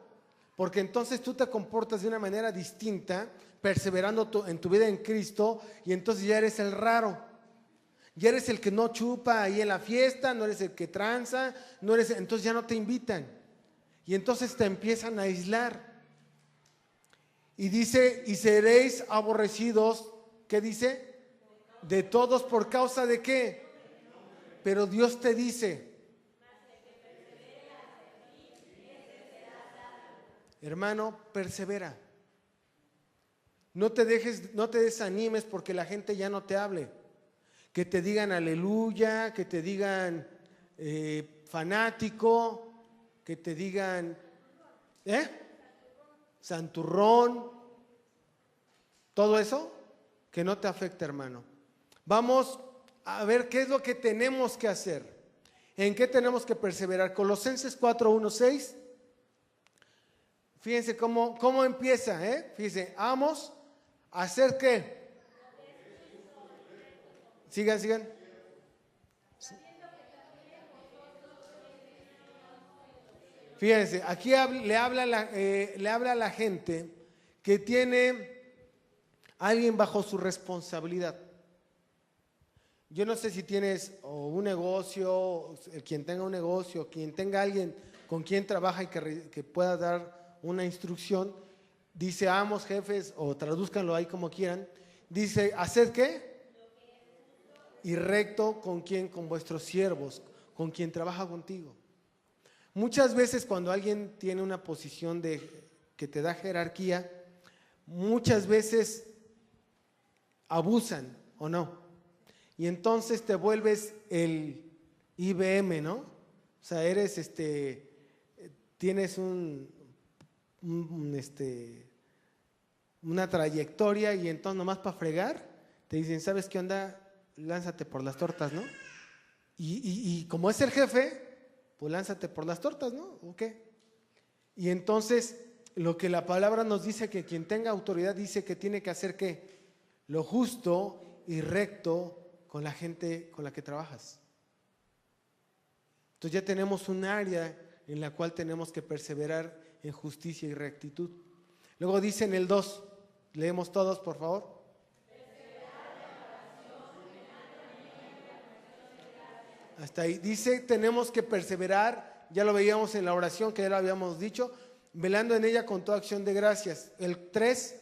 porque entonces tú te comportas de una manera distinta, perseverando en tu vida en Cristo, y entonces ya eres el raro, ya eres el que no chupa ahí en la fiesta, no eres el que tranza, entonces ya no te invitan, y entonces te empiezan a aislar. Y dice, y seréis aborrecidos, ¿qué dice? De todos, ¿por causa de qué? Pero Dios te dice, hermano, persevera. No te desanimes porque la gente ya no te hable. Que te digan aleluya, que te digan fanático, que te digan santurrón, todo eso, que no te afecte, hermano. Vamos a ver qué es lo que tenemos que hacer. ¿En qué tenemos que perseverar? Colosenses 4:1-6. Fíjense cómo empieza, Fíjense, vamos a hacer qué. Sigan. Fíjense, aquí le habla a la gente que tiene a alguien bajo su responsabilidad. Yo no sé si tienes un negocio, quien tenga un negocio, quien tenga alguien con quien trabaja y que pueda dar una instrucción. Dice, amos, jefes, o tradúzcanlo ahí como quieran. Dice, ¿haced qué? Y recto, ¿con quién? Con vuestros siervos, con quien trabaja contigo. Muchas veces cuando alguien tiene una posición que te da jerarquía, muchas veces abusan, ¿o no? Y entonces te vuelves el IBM, ¿no? O sea, tienes una trayectoria y entonces nomás para fregar te dicen, ¿sabes qué onda? Lánzate por las tortas, ¿no? Y como es el jefe, pues lánzate por las tortas, ¿no? ¿O qué? Y entonces lo que la palabra nos dice, que quien tenga autoridad dice que tiene que hacer ¿qué? Lo justo y recto con la gente con la que trabajas. Entonces ya tenemos un área en la cual tenemos que perseverar en justicia y rectitud. Luego dice en el 2, leemos todos por favor. Hasta ahí. Dice, tenemos que perseverar, ya lo veíamos en la oración que ya lo habíamos dicho, velando en ella con toda acción de gracias. El 3.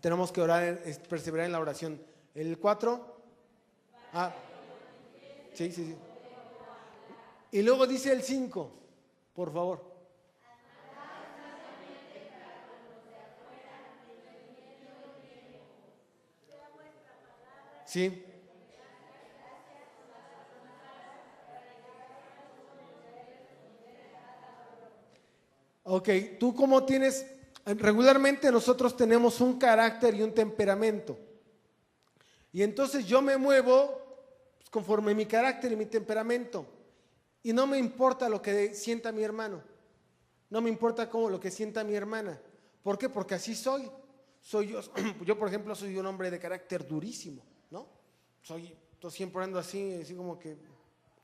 Tenemos que orar, perseverar en la oración. El 4. Sí. Y luego dice el 5, por favor. Sí. Ok, tú como tienes, regularmente nosotros tenemos un carácter y un temperamento. Y entonces yo me muevo conforme mi carácter y mi temperamento. Y no me importa lo que sienta mi hermano. No me importa lo que sienta mi hermana. ¿Por qué? Porque así soy. Soy yo. Yo, por ejemplo, soy un hombre de carácter durísimo, ¿no? Siempre ando así como que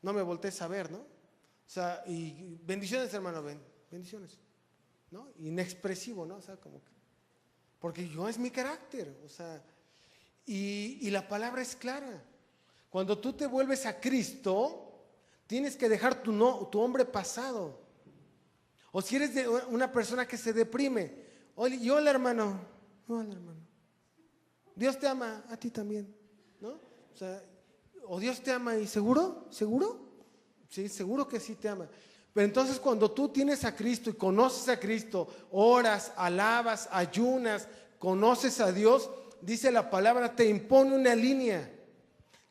no me voltees a ver, ¿no? O sea, y bendiciones, hermano, bendiciones, ¿no? Inexpresivo, ¿no? O sea, como que, porque yo es mi carácter, o sea, y la palabra es clara. Cuando tú te vuelves a Cristo, tienes que dejar tu hombre pasado. O si eres una persona que se deprime, hola hermano, Dios te ama, a ti también, ¿no? O sea, o Dios te ama y ¿seguro? Sí, seguro que sí te ama. Pero entonces cuando tú tienes a Cristo y conoces a Cristo, oras, alabas, ayunas, conoces a Dios, dice la palabra, te impone una línea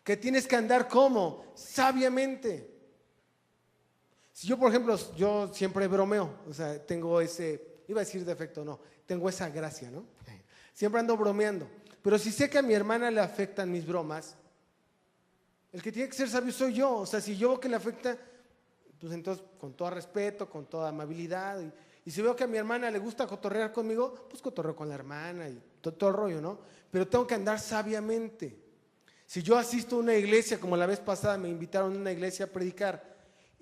que tienes que andar ¿cómo? Sabiamente. Si yo, por ejemplo, yo siempre bromeo, o sea, tengo iba a decir defecto, no, tengo esa gracia, ¿no? Siempre ando bromeando. Pero si sé que a mi hermana le afectan mis bromas, el que tiene que ser sabio soy yo. O sea, si yo veo que le afecta, pues entonces con todo respeto, con toda amabilidad. Y si veo que a mi hermana le gusta cotorrear conmigo, pues cotorreo con la hermana y todo el rollo, ¿no? Pero tengo que andar sabiamente. Si yo asisto a una iglesia, como la vez pasada me invitaron a una iglesia a predicar,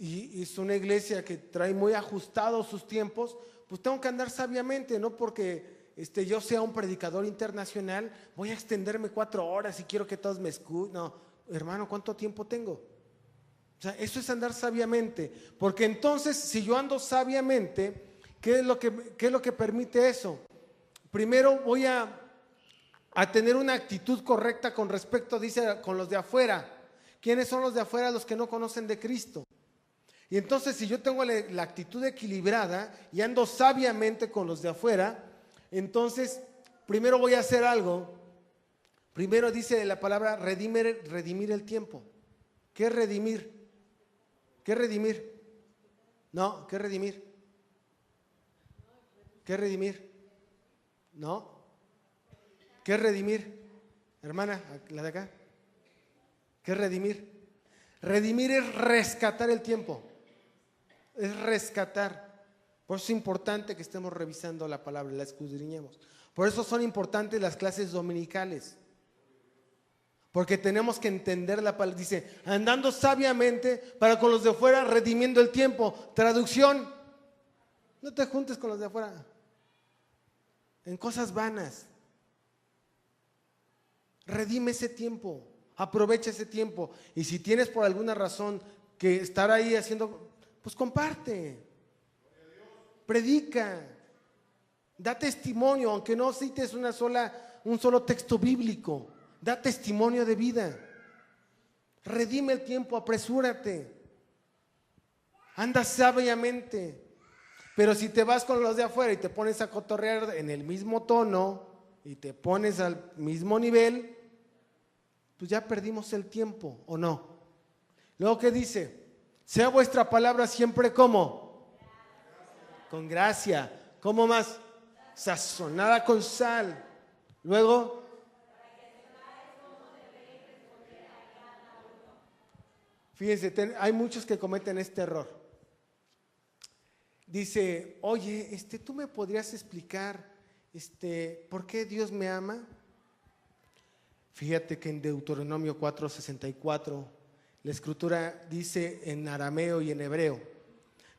y es una iglesia que trae muy ajustados sus tiempos, pues tengo que andar sabiamente, no porque yo sea un predicador internacional, voy a extenderme 4 horas y quiero que todos me escuchen. No, hermano, ¿cuánto tiempo tengo? O sea, eso es andar sabiamente, porque entonces si yo ando sabiamente, ¿qué es lo que permite eso? primero voy a tener una actitud correcta con respecto, dice, con los de afuera. ¿Quiénes son los de afuera? Los que no conocen de Cristo. Y entonces, si yo tengo la actitud equilibrada y ando sabiamente con los de afuera, entonces primero voy a hacer algo. Primero dice la palabra redimir el tiempo. ¿Qué es redimir? ¿Qué es redimir? No, ¿qué es redimir? ¿Qué es redimir? No. ¿Qué es redimir? Hermana, la de acá. ¿Qué es redimir? Redimir es rescatar el tiempo. Es rescatar. Por eso es importante que estemos revisando la palabra, la escudriñemos. Por eso son importantes las clases dominicales. Porque tenemos que entender la palabra. Dice, andando sabiamente para con los de afuera, redimiendo el tiempo. Traducción, no te juntes con los de afuera en cosas vanas. Redime ese tiempo, aprovecha ese tiempo. Y si tienes por alguna razón que estar ahí haciendo, pues comparte, predica, da testimonio, aunque no cites un solo texto bíblico, da testimonio de vida. Redime el tiempo, apresúrate, anda sabiamente. Pero si te vas con los de afuera y te pones a cotorrear en el mismo tono y te pones al mismo nivel, pues ya perdimos el tiempo, ¿o no? Luego, ¿qué dice? Sea vuestra palabra siempre ¿cómo? Con gracia. ¿Cómo más? Sazonada con sal. Luego, fíjense, hay muchos que cometen este error. Dice, oye, ¿tú me podrías explicar por qué Dios me ama? Fíjate que en Deuteronomio 4:64, la escritura dice en arameo y en hebreo,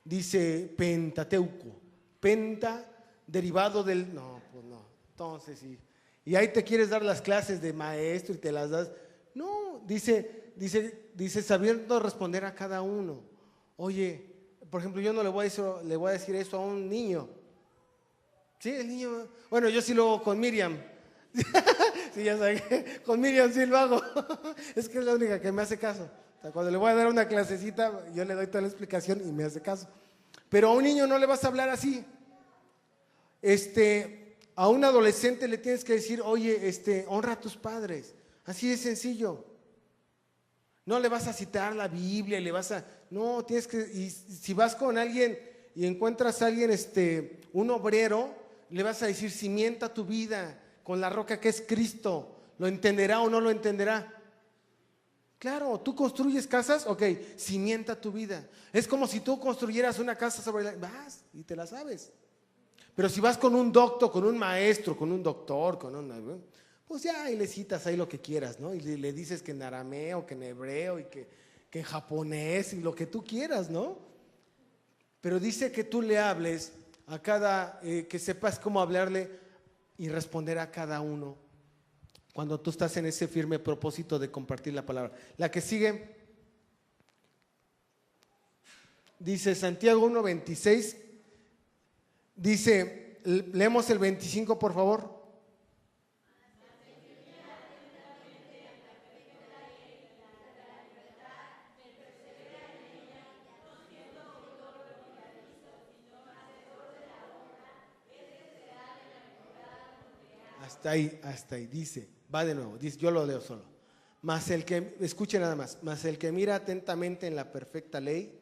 dice Pentateuco, penta derivado del, no, pues no, entonces sí. Y ahí te quieres dar las clases de maestro y te las das. No, dice sabiendo responder a cada uno. Oye, por ejemplo, yo no le voy a decir eso a un niño. Sí, el niño, bueno, yo sí lo hago con Miriam. Sí, ya saben, con Miriam sí lo hago. Es que es la única que me hace caso. O sea, cuando le voy a dar una clasecita, yo le doy toda la explicación y me hace caso. Pero a un niño no le vas a hablar así. A un adolescente le tienes que decir, oye, honra a tus padres. Así de sencillo. No le vas a citar la Biblia, no, tienes que, y si vas con alguien y encuentras a alguien, un obrero, le vas a decir, cimienta tu vida con la roca que es Cristo. ¿Lo entenderá o no lo entenderá? Claro, tú construyes casas, ok, cimienta tu vida. Es como si tú construyeras una casa vas y te la sabes. Pero si vas con un doctor, con un maestro, con un doctor, pues ya, y le citas ahí lo que quieras, ¿no? Y le dices que en arameo, que en hebreo, y que en japonés, y lo que tú quieras, ¿no? Pero dice que tú le hables a cada, que sepas cómo hablarle y responder a cada uno cuando tú estás en ese firme propósito de compartir la palabra. La que sigue, dice Santiago 1:26, dice, leemos el 25 por favor. Hasta ahí, dice, va de nuevo, dice, yo lo leo solo. Escuche nada más, mas el que mira atentamente en la perfecta ley,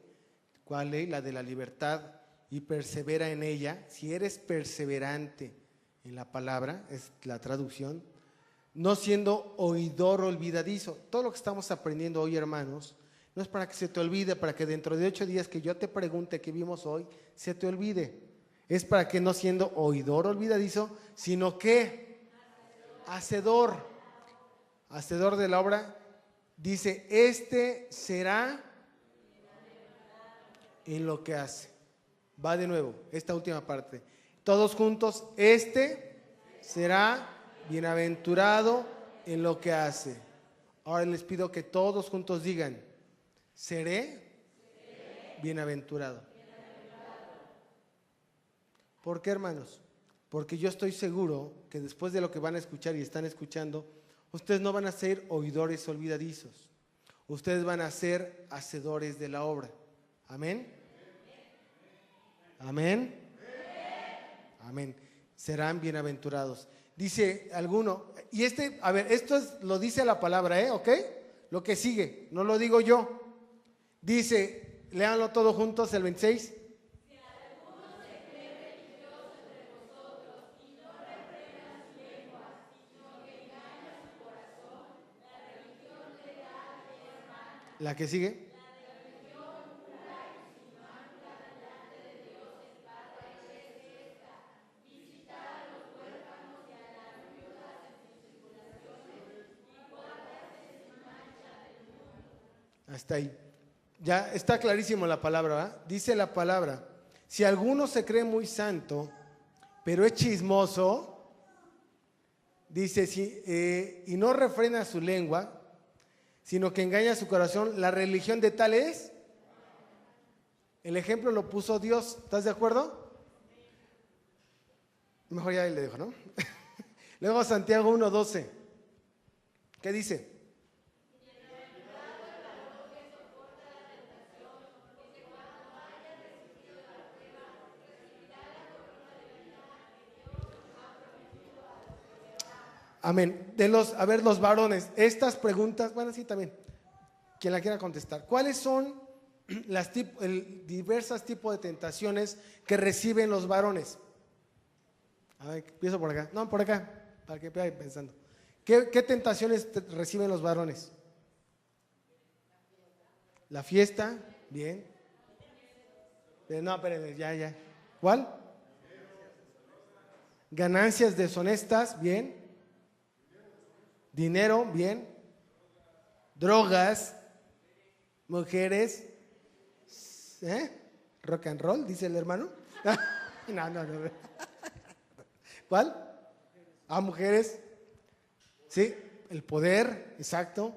¿cuál ley? La de la libertad, y persevera en ella. Si eres perseverante en la palabra, es la traducción, no siendo oidor olvidadizo. Todo lo que estamos aprendiendo hoy, hermanos, no es para que se te olvide, para que dentro de 8 días que yo te pregunte qué vimos hoy, se te olvide. Es para que no siendo oidor olvidadizo, sino que hacedor de la obra, dice, será en lo que hace. Va de nuevo, esta última parte. Todos juntos, será bienaventurado en lo que hace. Ahora les pido que todos juntos digan, seré bienaventurado. ¿Por qué, hermanos? porque yo estoy seguro que después de lo que van a escuchar y están escuchando, ustedes no van a ser oidores olvidadizos, ustedes van a ser hacedores de la obra. Amén. Amén. Amén. Serán bienaventurados. Dice alguno, y a ver, lo dice la palabra, ¿ok? Lo que sigue, no lo digo yo. Dice, léanlo todos juntos, el 26. La que sigue. Hasta ahí. Ya está clarísimo la palabra, ¿verdad? Dice la palabra, si alguno se cree muy santo, pero es chismoso, dice, y no refrena su lengua, sino que engaña su corazón, la religión de tal es. El ejemplo lo puso Dios, ¿estás de acuerdo? Mejor ya le dejo, ¿no? Luego Santiago 1:12. ¿Qué dice? Amén. Los varones, estas preguntas, bueno, sí, también, quien la quiera contestar. ¿Cuáles son las diversas tipos de tentaciones que reciben los varones? A ver, empiezo por acá. No, por acá, para que vayan pensando. ¿Qué tentaciones reciben los varones? La fiesta, bien. No, espérenme, ya. ¿Cuál? Ganancias deshonestas, bien. Dinero, bien. Drogas, mujeres, rock and roll, dice el hermano. No. ¿Cuál? Mujeres. Sí, el poder, exacto.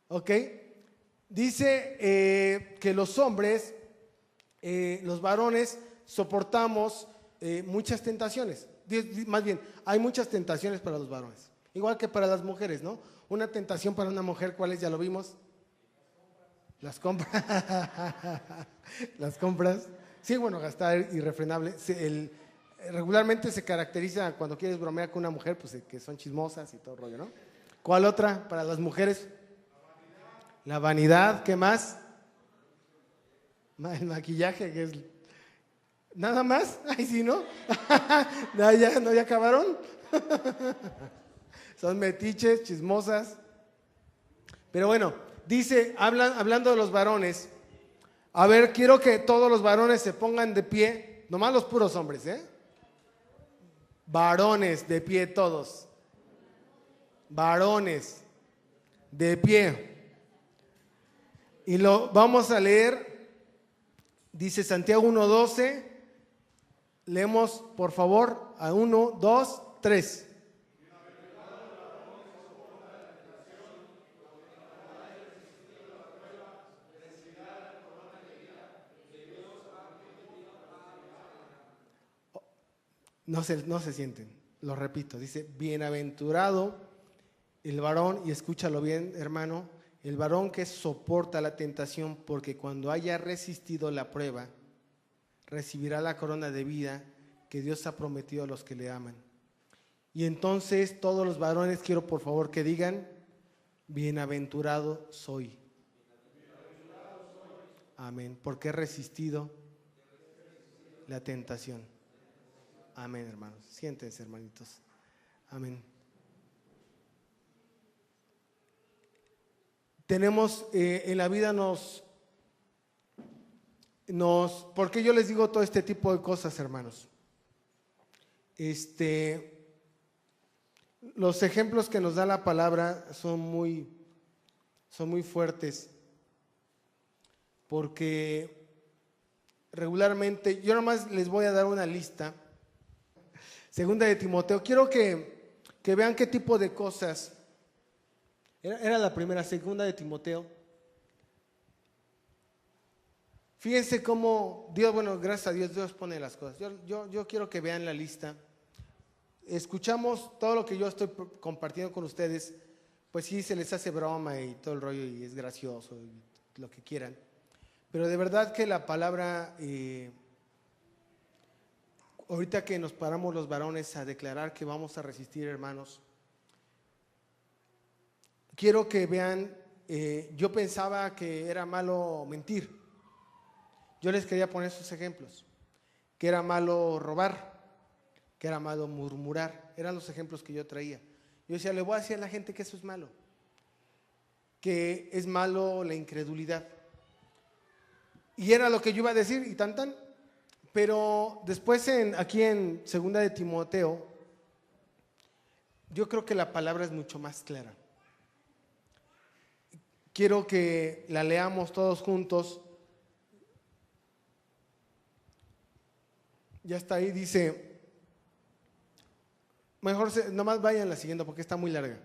Ok. Dice que los hombres, los varones, soportamos muchas tentaciones. Más bien, hay muchas tentaciones para los varones. Igual que para las mujeres, ¿no? Una tentación para una mujer, ¿cuál es? Ya lo vimos. Las compras. Las compras. Sí, bueno, gastar irrefrenable. Regularmente se caracteriza cuando quieres bromear con una mujer, pues que son chismosas y todo el rollo, ¿no? ¿Cuál otra para las mujeres? La vanidad, ¿qué más? El maquillaje, que es... ¿Nada más? Ay, sí, ¿no? ¿Ya acabaron? Son metiches, chismosas. Pero bueno, dice, hablando de los varones, a ver, quiero que todos los varones se pongan de pie, nomás los puros hombres, Varones, de pie todos. Varones, de pie. Y lo vamos a leer, dice Santiago 1:12, leemos por favor a 1, 2, 3. No se sienten, lo repito, dice, bienaventurado el varón, y escúchalo bien, hermano, el varón que soporta la tentación, porque cuando haya resistido la prueba, recibirá la corona de vida que Dios ha prometido a los que le aman. Y entonces todos los varones quiero por favor que digan, bienaventurado soy. Amén, porque he resistido la tentación. Amén, hermanos. Siéntense, hermanitos. Amén. Tenemos en la vida ¿por qué yo les digo todo este tipo de cosas, hermanos? Los ejemplos que nos da la palabra son muy fuertes, porque regularmente, yo nomás les voy a dar una lista. Segunda de Timoteo, quiero que vean qué tipo de cosas. Era la primera, segunda de Timoteo. Fíjense cómo Dios, bueno, gracias a Dios, Dios pone las cosas. Yo quiero que vean la lista. Escuchamos todo lo que yo estoy compartiendo con ustedes, pues sí se les hace broma y todo el rollo y es gracioso y lo que quieran. Pero de verdad que la palabra, ahorita que nos paramos los varones a declarar que vamos a resistir, hermanos, quiero que vean, yo pensaba que era malo mentir. Yo les quería poner sus ejemplos, que era malo robar, que era malo murmurar, eran los ejemplos que yo traía. Yo decía, le voy a decir a la gente que eso es malo, que es malo la incredulidad. Y era lo que yo iba a decir y tan. Pero después aquí en 2 de Timoteo, yo creo que la palabra es mucho más clara. Quiero que la leamos todos juntos. Ya está ahí, dice, mejor nomás vayan la siguiente porque está muy larga.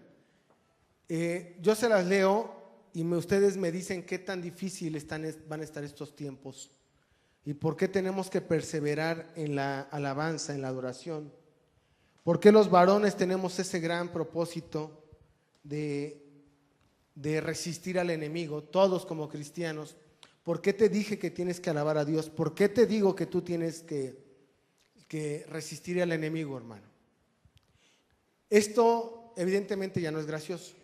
Yo se las leo y ustedes me dicen qué tan difícil van a estar estos tiempos y por qué tenemos que perseverar en la alabanza, en la adoración. ¿Por qué los varones tenemos ese gran propósito de resistir al enemigo, todos como cristianos? ¿Por qué te dije que tienes que alabar a Dios? ¿Por qué te digo que tú tienes que resistir al enemigo, hermano? Esto evidentemente ya no es gracioso,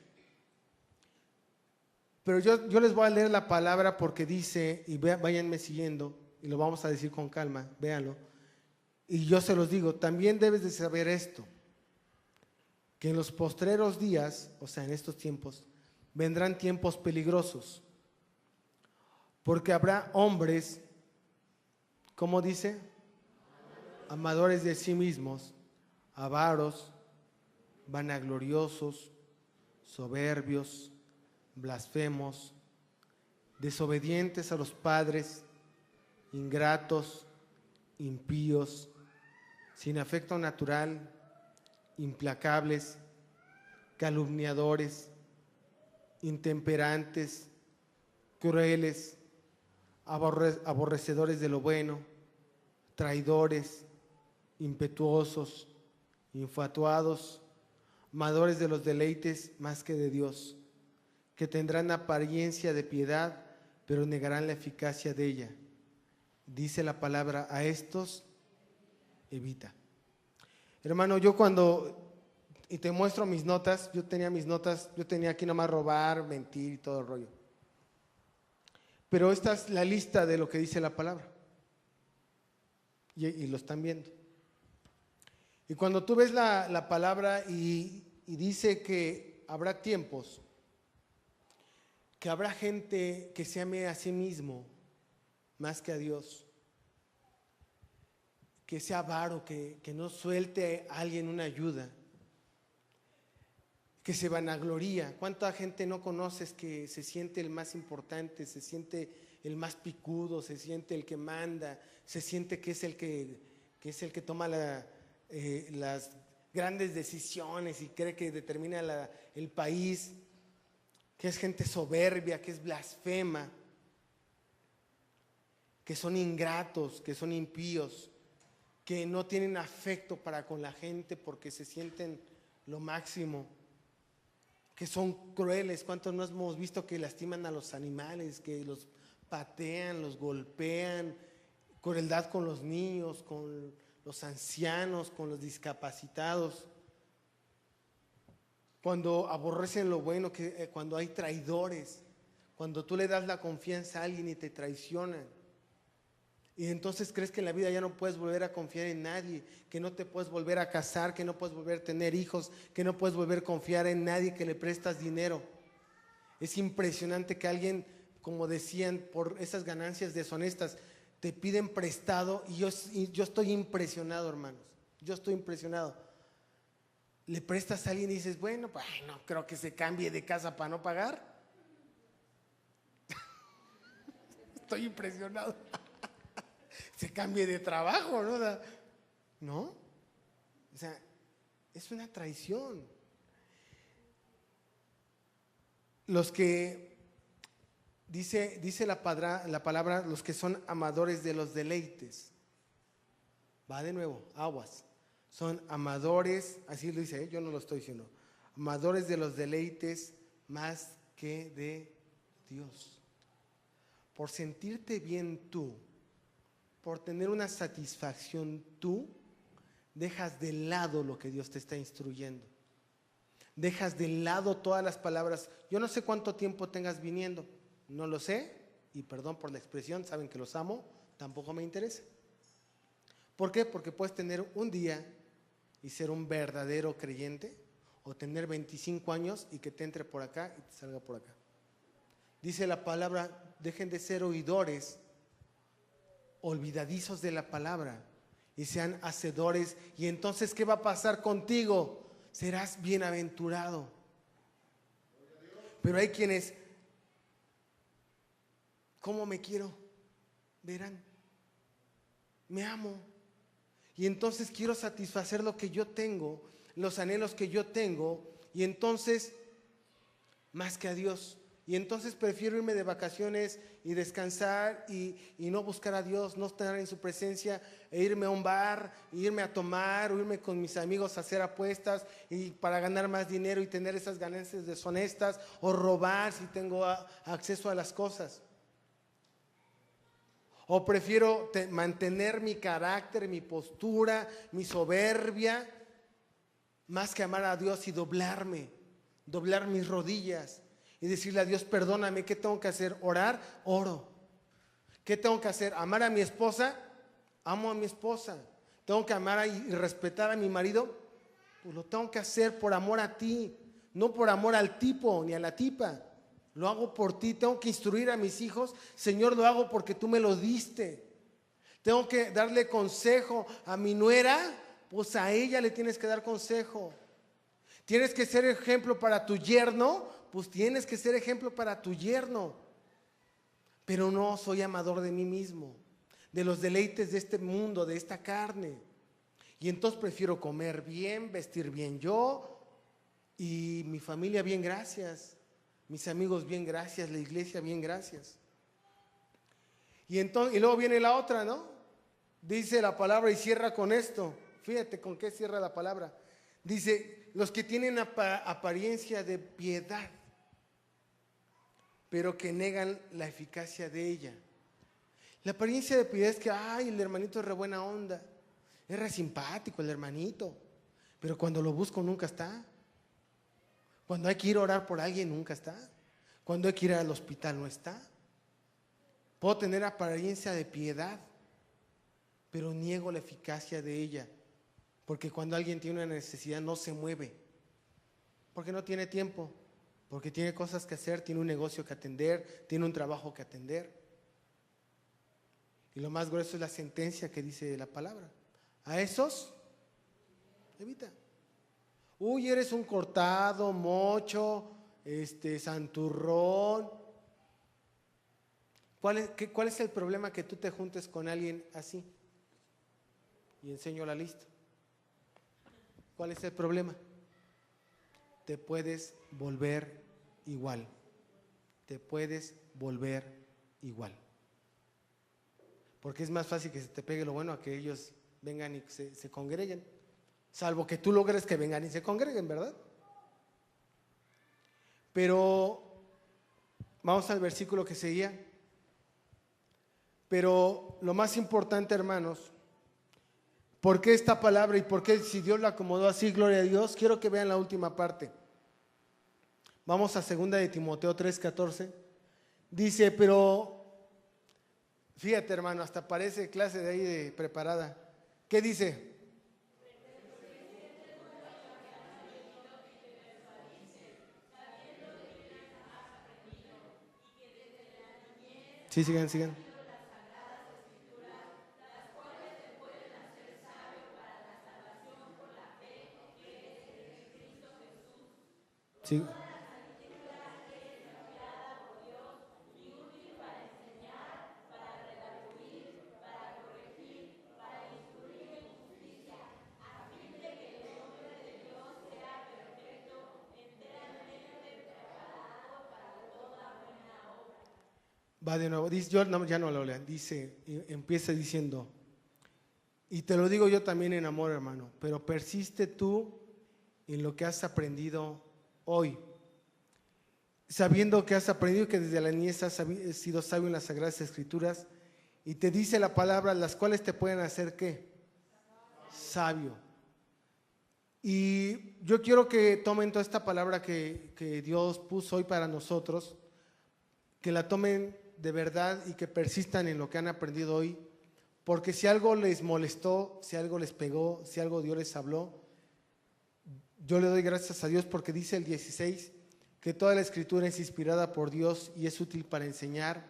pero yo les voy a leer la palabra porque dice, y váyanme siguiendo y lo vamos a decir con calma, véanlo, y yo se los digo, también debes de saber esto, que en los postreros días, o sea en estos tiempos, vendrán tiempos peligrosos, porque habrá hombres, ¿cómo dice? Amadores de sí mismos, avaros, vanagloriosos, soberbios, blasfemos, desobedientes a los padres, ingratos, impíos, sin afecto natural, implacables, calumniadores, intemperantes, crueles, aborrecedores de lo bueno, traidores, impetuosos, infatuados, amadores de los deleites más que de Dios, que tendrán apariencia de piedad, pero negarán la eficacia de ella. Dice la palabra, a estos evita. Hermano, yo y te muestro mis notas, yo tenía aquí nomás robar, mentir y todo el rollo. Pero esta es la lista de lo que dice la palabra. Y lo están viendo. Y cuando tú ves la palabra y dice que habrá tiempos, que habrá gente que se ame a sí mismo más que a Dios, que sea avaro, que no suelte a alguien una ayuda, que se vanagloría. ¿Cuánta gente no conoces que se siente el más importante, se siente el más picudo, se siente el que manda, se siente que es el que toma las grandes decisiones y cree que determina el país, que es gente soberbia, que es blasfema, que son ingratos, que son impíos, que no tienen afecto para con la gente porque se sienten lo máximo, que son crueles? ¿Cuántos no hemos visto que lastiman a los animales, que los patean, los golpean, crueldad con los niños, con los ancianos, con los discapacitados? Cuando aborrecen lo bueno, cuando hay traidores, cuando tú le das la confianza a alguien y te traicionan. Y entonces crees que en la vida ya no puedes volver a confiar en nadie, que no te puedes volver a casar, que no puedes volver a tener hijos, que no puedes volver a confiar en nadie que le prestas dinero. Es impresionante que alguien, como decían, por esas ganancias deshonestas, te piden prestado y yo estoy impresionado, hermanos. Yo estoy impresionado. Le prestas a alguien y dices, bueno, pues no creo que se cambie de casa para no pagar. Estoy impresionado. Se cambie de trabajo, ¿no? ¿No? O sea, es una traición. Los que dice la palabra, los que son amadores de los deleites. Va de nuevo, aguas. Son amadores, así lo dice, yo no lo estoy diciendo. Amadores de los deleites más que de Dios. Por sentirte bien tú, por tener una satisfacción tú, dejas de lado lo que Dios te está instruyendo. Dejas de lado todas las palabras. Yo no sé cuánto tiempo tengas viniendo, no lo sé, y perdón por la expresión, saben que los amo, tampoco me interesa. ¿Por qué? Porque puedes tener un día y ser un verdadero creyente, o tener 25 años y que te entre por acá y te salga por acá. Dice la palabra, dejen de ser oidores, olvidadizos de la palabra, y sean hacedores. Y entonces, ¿qué va a pasar contigo? Serás bienaventurado. Pero hay quienes, ¿cómo me quiero? Verán, me amo. Y entonces quiero satisfacer lo que yo tengo, los anhelos que yo tengo, y entonces, más que a Dios. Y entonces prefiero irme de vacaciones y descansar y no buscar a Dios, no estar en su presencia, e irme a un bar, irme a tomar, o irme con mis amigos a hacer apuestas y para ganar más dinero y tener esas ganancias deshonestas, o robar si tengo acceso a las cosas. O prefiero mantener mi carácter, mi postura, mi soberbia, más que amar a Dios y doblar mis rodillas y decirle a Dios, perdóname. ¿Qué tengo que hacer? ¿Orar? Oro. ¿Qué tengo que hacer? ¿Amar a mi esposa? Amo a mi esposa. ¿Tengo que amar y respetar a mi marido? Pues lo tengo que hacer por amor a ti, no por amor al tipo ni a la tipa. Lo hago por ti. Tengo que instruir a mis hijos. Señor, lo hago porque tú me lo diste. Tengo que darle consejo a mi nuera, pues a ella le tienes que dar consejo. Tienes que ser ejemplo para tu yerno, pues tienes que ser ejemplo para tu yerno. Pero no soy amador de mí mismo, de los deleites de este mundo, de esta carne. Y entonces prefiero comer bien, vestir bien yo, y mi familia bien, gracias. Mis amigos bien, gracias. La iglesia bien, gracias. Y luego viene la otra, ¿no? Dice la palabra y cierra con esto. Fíjate con qué cierra la palabra. Dice, los que tienen apariencia de piedad, pero que negan la eficacia de ella. La apariencia de piedad es que, ay, el hermanito es re buena onda, es re simpático el hermanito, pero cuando lo busco nunca está. Cuando hay que ir a orar por alguien nunca está. Cuando hay que ir al hospital no está. Puedo tener apariencia de piedad, pero niego la eficacia de ella. Porque cuando alguien tiene una necesidad no se mueve. Porque no tiene tiempo. Porque tiene cosas que hacer, tiene un negocio que atender, tiene un trabajo que atender. Y lo más grueso es la sentencia que dice la palabra. A esos, evita. Uy, eres un cortado, mocho, santurrón. ¿Cuál es el problema que tú te juntes con alguien así? Y enseño la lista. ¿Cuál es el problema? Te puedes volver igual. Te puedes volver igual. Porque es más fácil que se te pegue lo bueno a que ellos vengan y se congreguen. Salvo que tú logres que vengan y se congreguen, ¿verdad? Pero vamos al versículo que seguía. Pero lo más importante, hermanos, ¿por qué esta palabra y por qué si Dios la acomodó así, gloria a Dios? Quiero que vean la última parte. Vamos a 2 de Timoteo 3:14. Dice, pero fíjate, hermano, hasta parece clase de ahí de preparada. ¿Qué dice? Sí, sigan. Sí. Va de nuevo, dice, yo no, ya no lo lean, dice, empieza diciendo, y te lo digo yo también en amor, hermano, pero persiste tú en lo que has aprendido hoy, sabiendo que has aprendido que desde la niñez has sido sabio en las Sagradas Escrituras, y te dice la palabra, las cuales te pueden hacer ¿qué? Sabio. Y yo quiero que tomen toda esta palabra que Dios puso hoy para nosotros, que la tomen de verdad y que persistan en lo que han aprendido hoy, porque si algo les molestó, si algo les pegó, si algo Dios les habló, yo le doy gracias a Dios porque dice el 16 que toda la Escritura es inspirada por Dios y es útil para enseñar,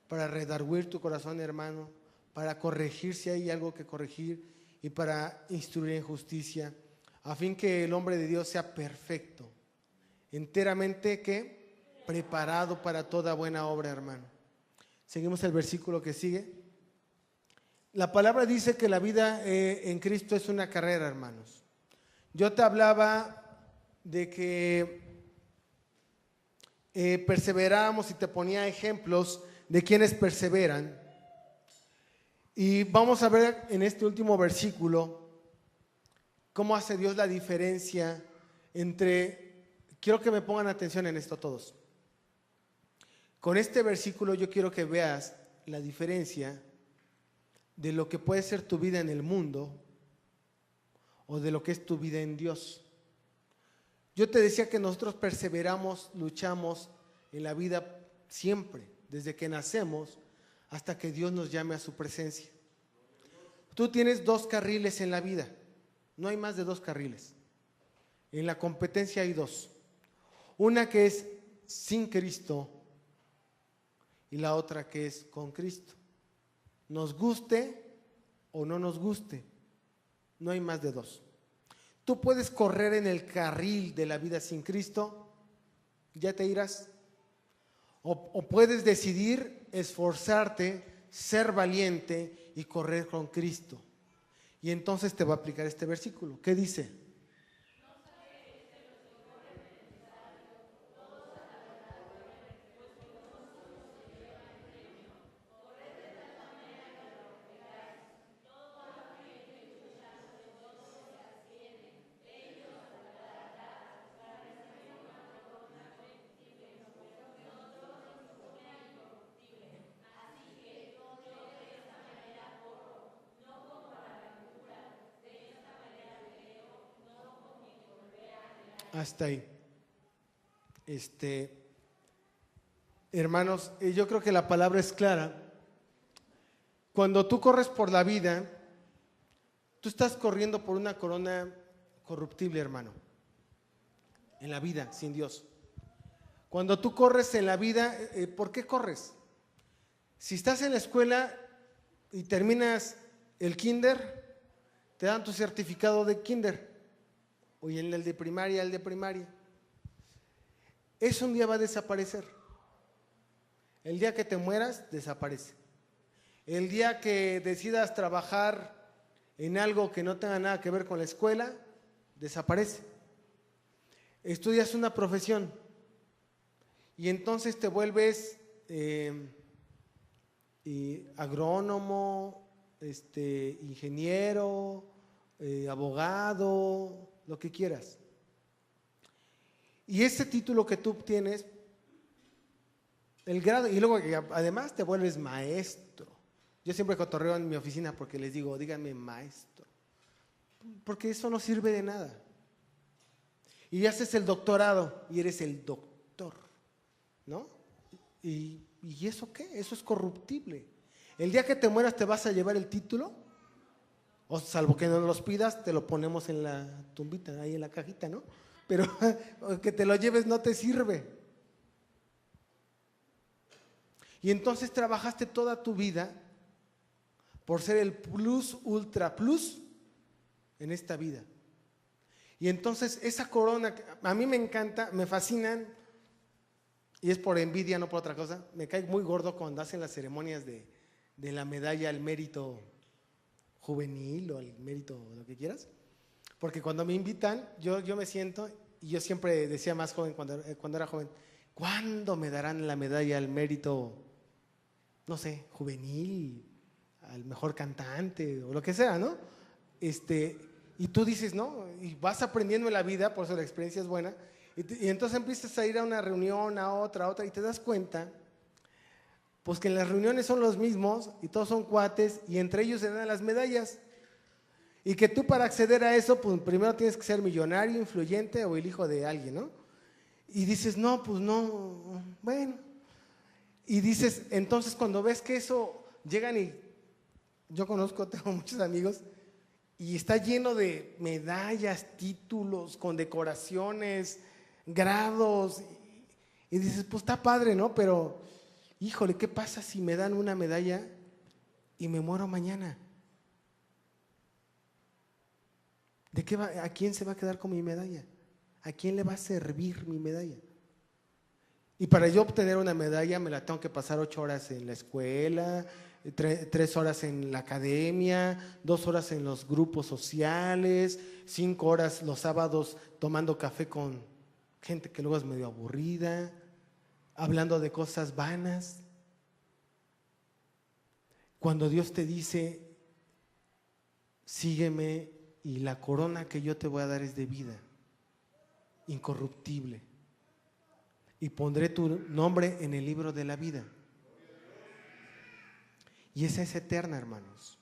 para redarguir tu corazón, hermano, para corregir si hay algo que corregir y para instruir en justicia, a fin que el hombre de Dios sea perfecto, enteramente ¿qué? Preparado para toda buena obra, hermano. Seguimos el versículo que sigue. La palabra dice que la vida en Cristo es una carrera, hermanos. Yo te hablaba de que perseveramos y te ponía ejemplos de quienes perseveran. Y vamos a ver en este último versículo cómo hace Dios la diferencia entre, quiero que me pongan atención en esto todos. Con este versículo yo quiero que veas la diferencia de lo que puede ser tu vida en el mundo o de lo que es tu vida en Dios. Yo te decía que nosotros perseveramos, luchamos en la vida siempre, desde que nacemos hasta que Dios nos llame a su presencia. Tú tienes 2 carriles en la vida, no hay más de 2 carriles. En la competencia hay 2. Una que es sin Cristo y la otra que es con Cristo. Nos guste o no nos guste, no hay más de 2. Tú puedes correr en el carril de la vida sin Cristo, ya te irás. O puedes decidir esforzarte, ser valiente y correr con Cristo. Y entonces te va a aplicar este versículo. ¿Qué dice? Hasta ahí. Hermanos, yo creo que la palabra es clara. Cuando tú corres por la vida, tú estás corriendo por una corona corruptible, hermano. En la vida, sin Dios. Cuando tú corres en la vida, ¿por qué corres? Si estás en la escuela y terminas el kinder, te dan tu certificado de kinder. O en el de primaria, el de primaria. Eso un día va a desaparecer. El día que te mueras, desaparece. El día que decidas trabajar en algo que no tenga nada que ver con la escuela, desaparece. Estudias una profesión y entonces te vuelves agrónomo, ingeniero, abogado, lo que quieras. Y ese título que tú tienes, el grado, y luego además te vuelves maestro. Yo siempre cotorreo en mi oficina porque les digo, díganme maestro, porque eso no sirve de nada. Y haces el doctorado y eres el doctor, ¿no? ¿Y eso qué? Eso es corruptible. El día que te mueras te vas a llevar el título, o salvo que no los pidas, te lo ponemos en la tumbita, ahí en la cajita, ¿no? Pero que te lo lleves no te sirve. Y entonces trabajaste toda tu vida por ser el plus, ultra plus en esta vida. Y entonces esa corona, a mí me encanta, me fascinan, y es por envidia, no por otra cosa. Me cae muy gordo cuando hacen las ceremonias de la medalla al mérito juvenil o al mérito, lo que quieras. Porque cuando me invitan, yo me siento, y yo siempre decía más joven cuando era joven, ¿cuándo me darán la medalla al mérito no sé, juvenil, al mejor cantante o lo que sea, ¿no? Y tú dices, no, y vas aprendiendo en la vida, por eso la experiencia es buena, y entonces empiezas a ir a una reunión, a otra, y te das cuenta, pues que en las reuniones son los mismos, y todos son cuates, y entre ellos se dan las medallas, y que tú para acceder a eso, pues primero tienes que ser millonario, influyente, o el hijo de alguien, ¿no? Y dices, no, pues no, bueno, y dices, entonces cuando ves que eso, llegan y, yo conozco, tengo muchos amigos, y está lleno de medallas, títulos, condecoraciones, grados. Y dices, pues está padre, ¿no? Pero, híjole, ¿qué pasa si me dan una medalla y me muero mañana? ¿A quién se va a quedar con mi medalla? ¿A quién le va a servir mi medalla? Y para yo obtener una medalla me la tengo que pasar 8 horas en la escuela, 3 horas en la academia, 2 horas en los grupos sociales, 5 horas los sábados tomando café con gente que luego es medio aburrida, hablando de cosas vanas. Cuando Dios te dice, sígueme y la corona que yo te voy a dar es de vida, incorruptible, y pondré tu nombre en el libro de la vida. Y esa es eterna, hermanos.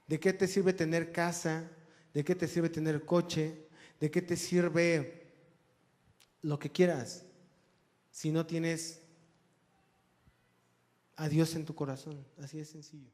¿De qué te sirve tener casa? ¿De qué te sirve tener coche? ¿De qué te sirve lo que quieras si no tienes a Dios en tu corazón? Así de sencillo.